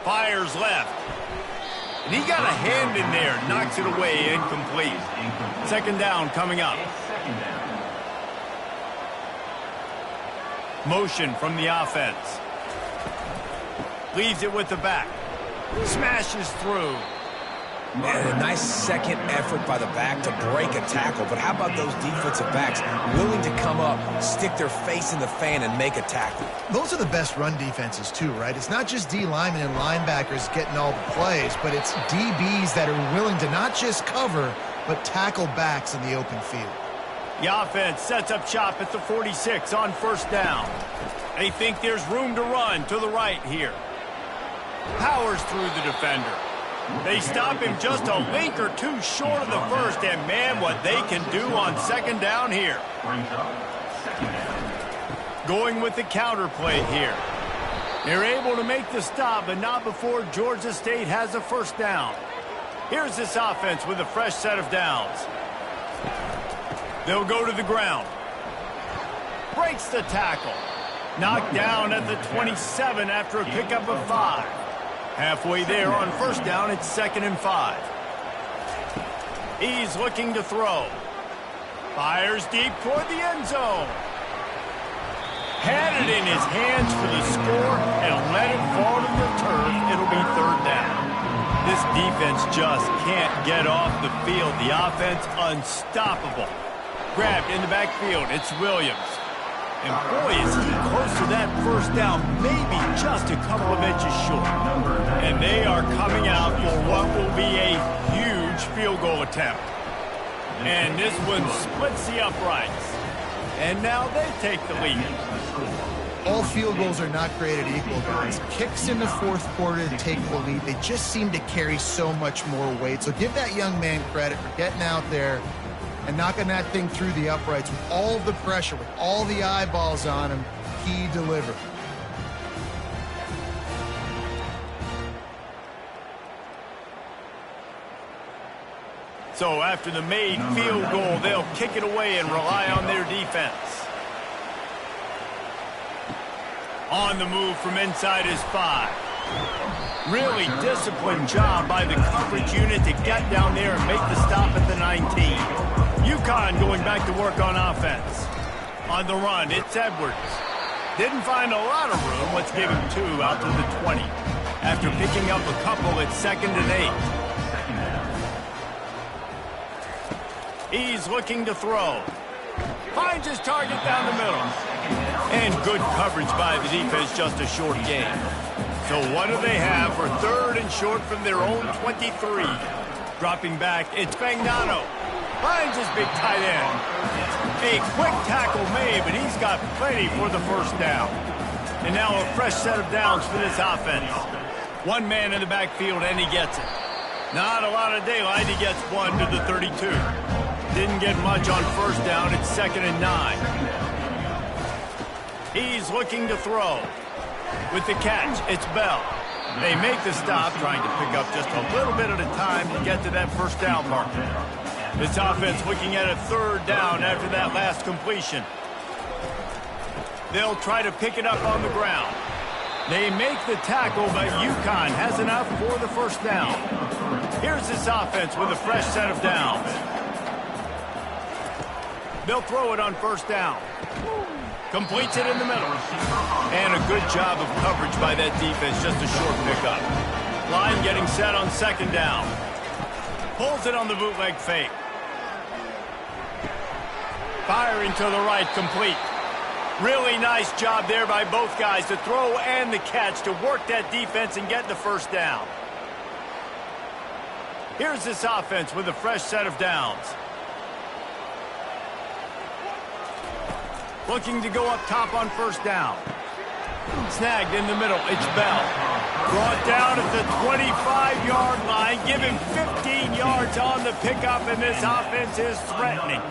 Fires left. And he got a hand in there, knocks it away, incomplete. 2nd down coming up. Motion from the offense. Leaves it with the back. Smashes through. Man, a nice second effort by the back to break a tackle. But how about those defensive backs willing to come up, stick their face in the fan, and make a tackle? Those are the best run defenses, too, right? It's not just D linemen and linebackers getting all the plays, but it's DBs that are willing to not just cover, but tackle backs in the open field. The offense sets up shop at the 46 on 1st down. They think there's room to run to the right here. Powers through the defender. They stop him just a link or two short of the 1st, and man, what they can do on 2nd down here. Going with the counter play here. They're able to make the stop, but not before Georgia State has a 1st down. Here's this offense with a fresh set of downs. They'll go to the ground. Breaks the tackle. Knocked down at the 27 after a pickup of 5. Halfway there on 1st down, it's 2nd and 5. He's looking to throw. Fires deep toward the end zone. Had it in his hands for the score and let it fall to the turf. It'll be 3rd down. This defense just can't get off the field. The offense unstoppable. Grabbed in the backfield. It's Williams. And boy, is he close to that 1st down, maybe just a couple of inches short. And they are coming out for what will be a huge field goal attempt. And this one splits the uprights. And now they take the lead. All field goals are not created equal, guys. Kicks in the fourth quarter to take the lead. They just seem to carry so much more weight. So give that young man credit for getting out there and knocking that thing through the uprights with all of the pressure, with all the eyeballs on him. He delivered. So after the made field goal, they'll kick it away and rely on their defense. On the move from inside his 5. Really disciplined job by the coverage unit to get down there and make the stop at the 19. UConn going back to work on offense. On the run, it's Edwards. Didn't find a lot of room. Let's give him 2 out to the 20. After picking up a couple, it's 2nd and 8. He's looking to throw. Finds his target down the middle. And good coverage by the defense, just a short gain. So what do they have for 3rd and short from their own 23? Dropping back, it's Spagnano. Finds his big tight end. A quick tackle made, but he's got plenty for the first down. And now a fresh set of downs for this offense. One man in the backfield, and he gets it. Not a lot of daylight. He gets 1 to the 32. Didn't get much on first down. It's 2nd and 9. He's looking to throw. With the catch, it's Bell. They make the stop, trying to pick up just a little bit at a time to get to that first down marker. This offense looking at a 3rd down after that last completion. They'll try to pick it up on the ground. They make the tackle, but UConn has enough for the first down. Here's this offense with a fresh set of downs. They'll throw it on first down. Completes it in the middle. And a good job of coverage by that defense, just a short pickup. Line getting set on 2nd down. Pulls it on the bootleg fake. Firing to the right, complete. Really nice job there by both guys, the throw and the catch, to work that defense and get the first down. Here's this offense with a fresh set of downs. Looking to go up top on first down. Snagged in the middle. It's Bell. Brought down at the 25-yard line. Give him 15 yards on the pickup, and this offense is threatening.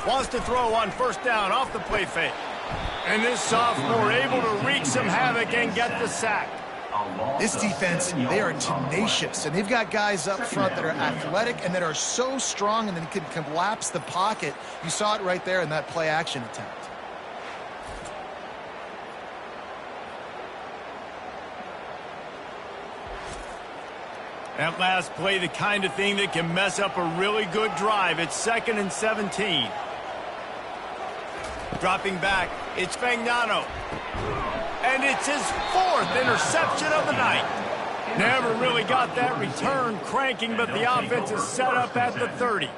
Wants to throw on first down off the play fake. And this sophomore able to wreak some havoc and get the sack. This defense, they are tenacious, and they've got guys up front that are athletic and that are so strong and then can collapse the pocket. You saw it right there in that play-action attempt. That last play, the kind of thing that can mess up a really good drive. It's 2nd and 17. Dropping back, it's Spagnano. And it's his 4th interception of the night. Never really got that return cranking, but the offense is set up at the 30.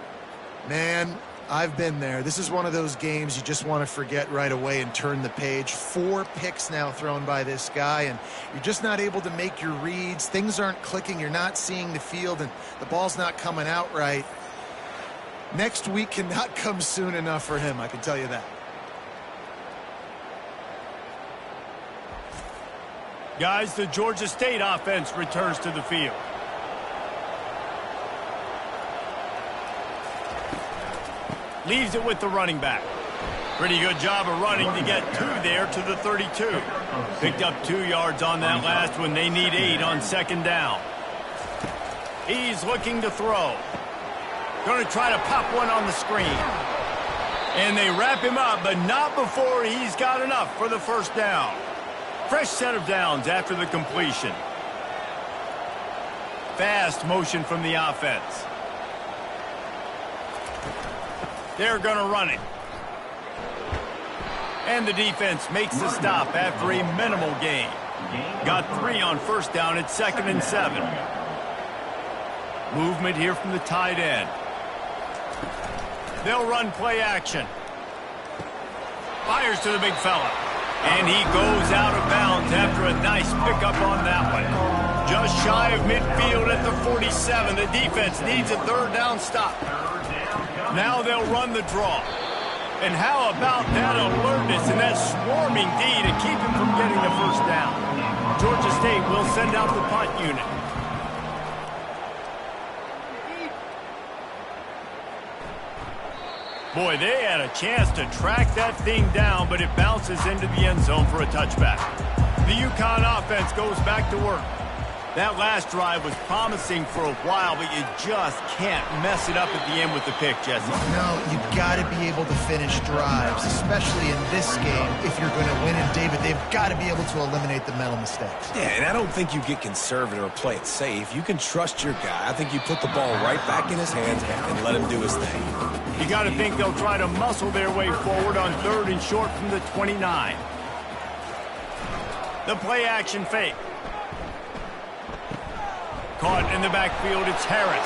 Man, I've been there. This is one of those games you just want to forget right away and turn the page. 4 picks now thrown by this guy, and you're just not able to make your reads. Things aren't clicking. You're not seeing the field, and the ball's not coming out right. Next week cannot come soon enough for him, I can tell you that. Guys, the Georgia State offense returns to the field. Leaves it with the running back. Pretty good job of running to get 2 there to the 32. Picked up 2 yards on that last one. They need 8 on 2nd down. He's looking to throw. Going to try to pop one on the screen. And they wrap him up, but not before he's got enough for the first down. Fresh set of downs after the completion. Fast motion from the offense. They're going to run it. And the defense makes the stop after a minimal gain. Got 3 on first down at 2nd and 7. Movement here from the tight end. They'll run play action. Fires to the big fella. And he goes out of bounds after a nice pickup on that one. Just shy of midfield at the 47. The defense needs a 3rd down stop. Now they'll run the draw. And how about that alertness and that swarming D to keep him from getting the first down? Georgia State will send out the punt unit. Boy, they had a chance to track that thing down, but it bounces into the end zone for a touchback. The UConn offense goes back to work. That last drive was promising for a while, but you just can't mess it up at the end with the pick, Jesse. No, you've got to be able to finish drives, especially in this game. If you're going to win it, David, they've got to be able to eliminate the mental mistakes. Yeah, and I don't think you get conservative or play it safe. You can trust your guy. I think you put the ball right back in his hands and let him do his thing. You got to think they'll try to muscle their way forward on 3rd and short from the 29. The play-action fake. Caught in the backfield, it's Harris.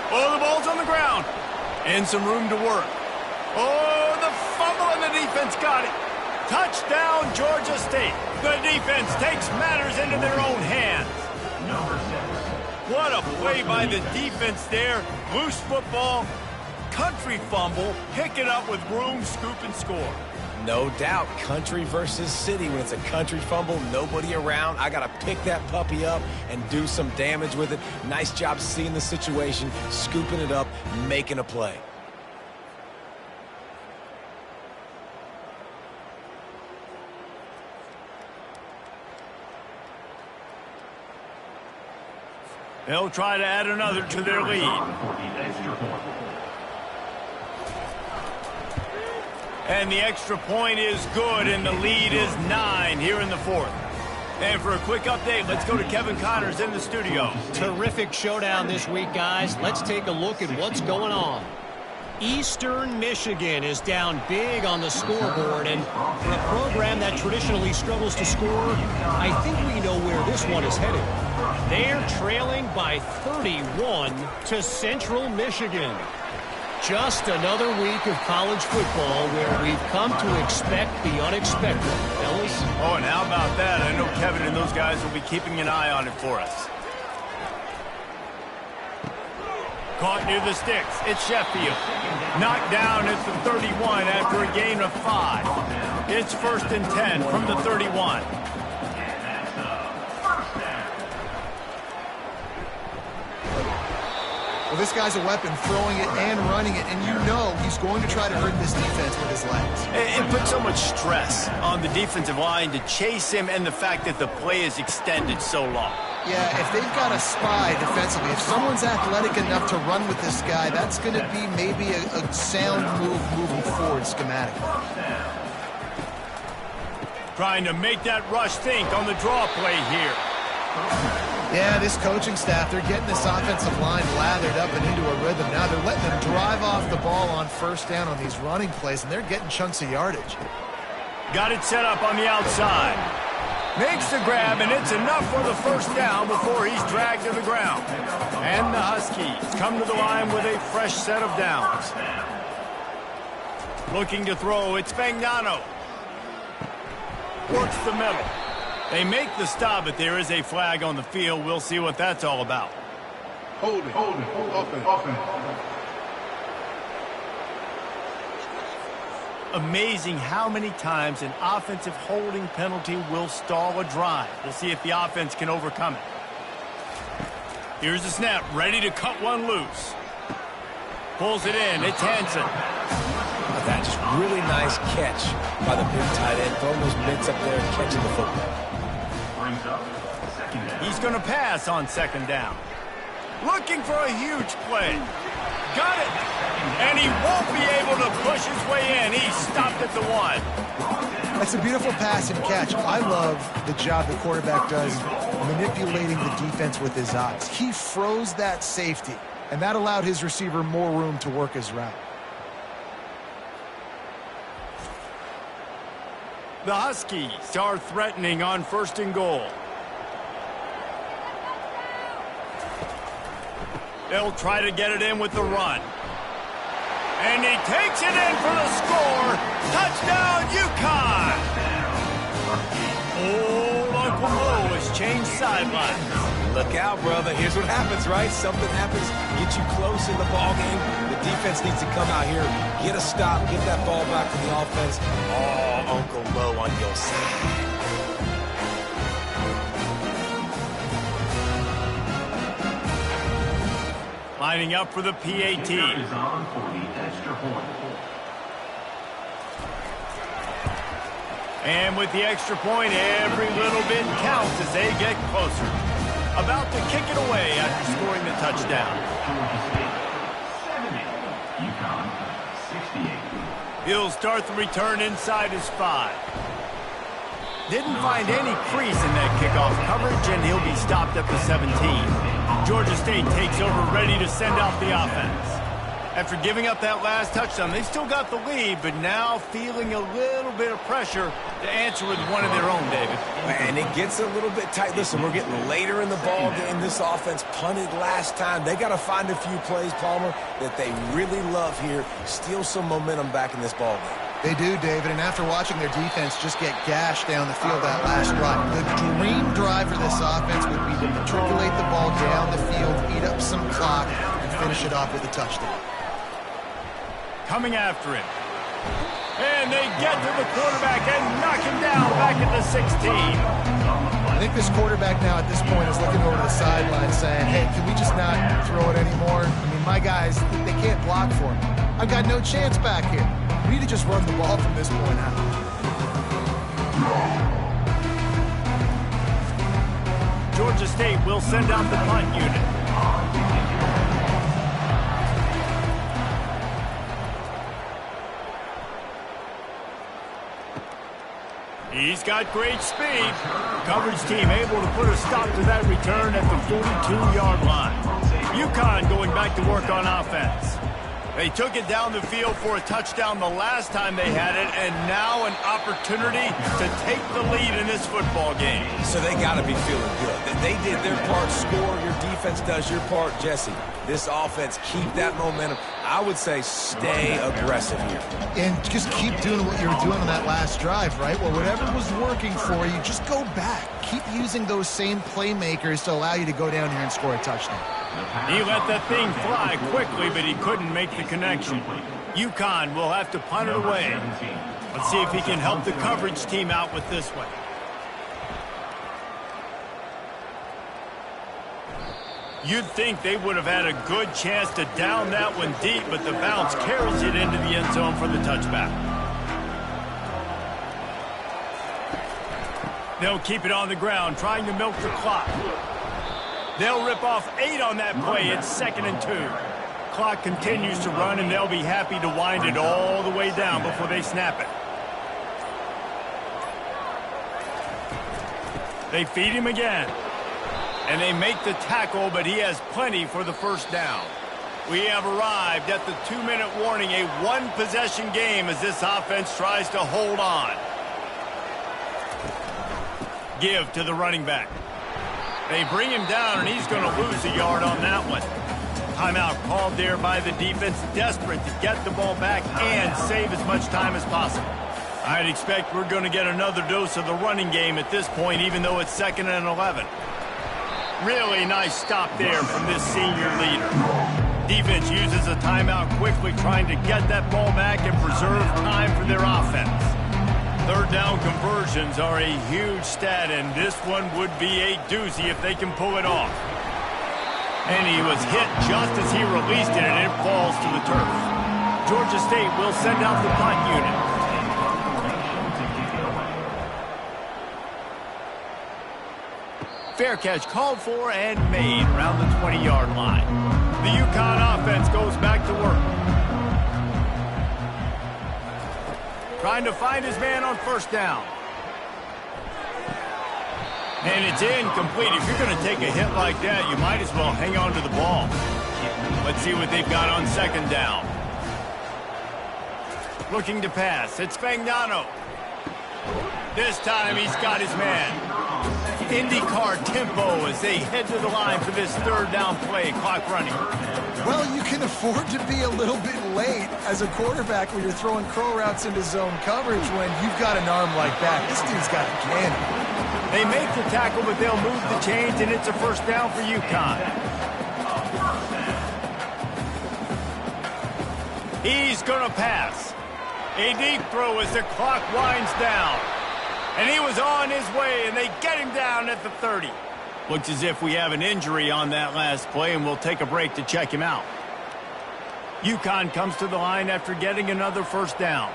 Oh, the ball's on the ground. And some room to work. Oh, the fumble and the defense got it. Touchdown, Georgia State. The defense takes matters into their own hands. Number 6. What a play by the defense there. Loose football, country fumble, pick it up with room, scoop, and score. No doubt, country versus city. When it's a country fumble, nobody around. I got to pick that puppy up and do some damage with it. Nice job seeing the situation, scooping it up, making a play. They'll try to add another to their lead. And the extra point is good, and the lead is 9 here in the 4th. And for a quick update, let's go to Kevin Connors in the studio. Terrific showdown this week, guys. Let's take a look at what's going on. Eastern Michigan is down big on the scoreboard, and for a program that traditionally struggles to score, I think we know where this one is headed. They're trailing by 31 to Central Michigan. Just another week of college football where we've come to expect the unexpected. Fellas? Oh, and how about that? I know Kevin and those guys will be keeping an eye on it for us. Caught near the sticks. It's Sheffield. Knocked down at the 31 after a gain of 5. It's 1st and 10 from the 31. Well, this guy's a weapon, throwing it and running it, and you know he's going to try to hurt this defense with his legs. It puts so much stress on the defensive line to chase him, and the fact that the play is extended so long. Yeah, if they've got a spy defensively, if someone's athletic enough to run with this guy, that's going to be maybe a sound move moving forward schematically. Trying to make that rush think on the draw play here. Yeah, this coaching staff, they're getting this offensive line lathered up and into a rhythm. Now they're letting them drive off the ball on 1st down on these running plays, and they're getting chunks of yardage. Got it set up on the outside. Makes the grab, and it's enough for the 1st down before he's dragged to the ground. And the Huskies come to the line with a fresh set of downs. Looking to throw, it's Fagnano. Works the middle. They make the stop, but there is a flag on the field. We'll see what that's all about. Hold it. Offense. Amazing how many times an offensive holding penalty will stall a drive. We'll see if the offense can overcome it. Here's the snap, ready to cut one loose. Pulls it in, it's Hansen. That just really nice catch by the big tight end, throwing those mitts up there and catching the football. He's going to pass on 2nd down. Looking for a huge play. Got it. And he won't be able to push his way in. He stopped at the 1. That's a beautiful pass and catch. I love the job the quarterback does manipulating the defense with his eyes. He froze that safety, and that allowed his receiver more room to work his route. The Huskies are threatening on 1st and goal. They'll try to get it in with the run. And he takes it in for the score. Touchdown, UConn! Old Uncle Mo has changed sidelines. Look out, brother. Here's what happens, right? Something happens, get you close in the ball game. The defense needs to come out here, get a stop, get that ball back to the offense. Oh, Uncle Low on your side. Lining up for the PAT. Is on for the extra point. And with the extra point, every little bit counts as they get closer. About to kick it away after scoring the touchdown. Georgia State, 70. UConn, 68. He'll start the return inside his 5. Didn't find any crease in that kickoff coverage, and he'll be stopped at the 17. Georgia State takes over, ready to send out the offense. After giving up that last touchdown, they still got the lead, but now feeling a little bit of pressure to answer with one of their own, David. And it gets a little bit tight. Listen, we're getting later in the ball game. This offense punted last time. They got to find a few plays, Palmer, that they really love here. Steal some momentum back in this ball game. They do, David, and after watching their defense just get gashed down the field that last drive, the dream drive for this offense would be to matriculate the ball down the field, eat up some clock, and finish it off with a touchdown. Coming after him. And they get to the quarterback and knock him down back at the 16. I think this quarterback now at this point is looking over the sideline saying, hey, can we just not throw it anymore? I mean, my guys, they can't block for me. I've got no chance back here. We need to just run the ball from this point out. Georgia State will send out the punt unit. He's got great speed. Coverage team able to put a stop to that return at the 42-yard line. UConn going back to work on offense. They took it down the field for a touchdown the last time they had it, and now an opportunity to take the lead in this football game. So they got to be feeling good. They did their part, score. Your defense does your part, Jesse. This offense, keep that momentum. I would say stay aggressive here. And just keep doing what you were doing on that last drive, right? Well, whatever was working for you, just go back. Keep using those same playmakers to allow you to go down here and score a touchdown. He let that thing fly quickly, but he couldn't make the connection. UConn will have to punt it away. Let's see if he can help the coverage team out with this one. You'd think they would have had a good chance to down that one deep, but the bounce carries it into the end zone for the touchback. They'll keep it on the ground, trying to milk the clock. They'll rip off 8 on that play. It's 2nd and 2. Clock continues to run, and they'll be happy to wind it all the way down before they snap it. They feed him again. And they make the tackle, but he has plenty for the first down. We have arrived at the 2-minute warning, a one-possession game as this offense tries to hold on. Give to the running back. They bring him down, and he's going to lose a yard on that one. Timeout called there by the defense, desperate to get the ball back and save as much time as possible. I'd expect we're going to get another dose of the running game at this point, even though it's 2nd and 11. Really nice stop there from this senior leader. Defense uses a timeout quickly, trying to get that ball back and preserve time for their offense. 3rd down conversions are a huge stat, and this one would be a doozy if they can pull it off. And he was hit just as he released it, and it falls to the turf. Georgia State will send out the punt unit. Fair catch called for and made around the 20-yard line. The UConn offense goes back to work. Trying to find his man on 1st down. And it's incomplete. If you're going to take a hit like that, you might as well hang on to the ball. Let's see what they've got on 2nd down. Looking to pass. It's Fagnano. This time he's got his man. IndyCar tempo as they head to the line for this 3rd down play. Clock running. Well, you can afford to be a little bit late as a quarterback when you're throwing crow routes into zone coverage when you've got an arm like that. This dude's got a cannon. They make the tackle, but they'll move the chains, and it's a first down for UConn. He's going to pass. A deep throw as the clock winds down. And he was on his way, and they get him down at the 30. Looks as if we have an injury on that last play, and we'll take a break to check him out. UConn comes to the line after getting another first down.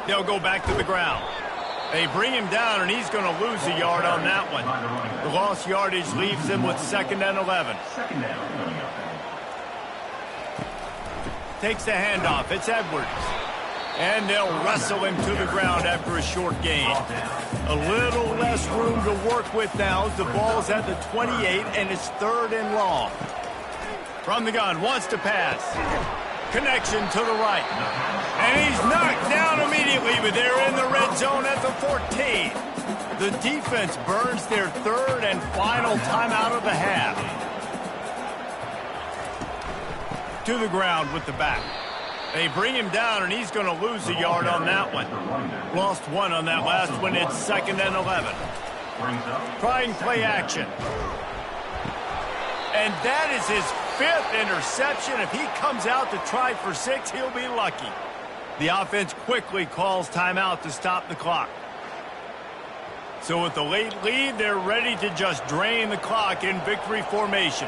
They'll go back to the ground. They bring him down, and he's going to lose a yard on that one. The lost yardage leaves him with 2nd and 11. Second down. Takes the handoff. It's Edwards. And they'll wrestle him to the ground after a short gain. A little less room to work with now as the ball's at the 28, and it's 3rd and long. From the gun, wants to pass. Connection to the right. And he's knocked down immediately, but they're in the red zone at the 14. The defense burns their 3rd and final timeout of the half. To the ground with the back. They bring him down, and he's going to lose a yard on that one. Lost 1 on that last one. It's 2nd and 11. Trying play action. And that is his 5th interception. If he comes out to try for 6, he'll be lucky. The offense quickly calls timeout to stop the clock. So with the late lead, they're ready to just drain the clock in victory formation.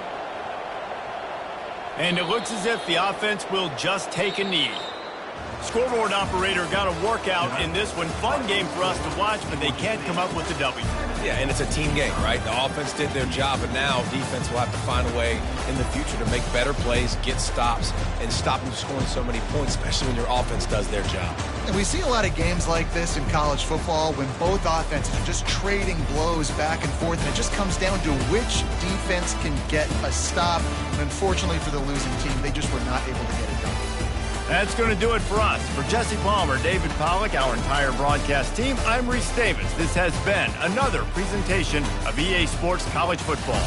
And it looks as if the offense will just take a knee. Scoreboard operator got a workout in this one. Fun game for us to watch, but they can't come up with the W. Yeah, and it's a team game, right? The offense did their job, and now defense will have to find a way in the future to make better plays, get stops, and stop them scoring so many points, especially when your offense does their job. And we see a lot of games like this in college football when both offenses are just trading blows back and forth, and it just comes down to which defense can get a stop. And unfortunately for the losing team, they just were not able to get it done. That's going to do it for us. For Jesse Palmer, David Pollack, our entire broadcast team, I'm Reese Davis. This has been another presentation of EA Sports College Football.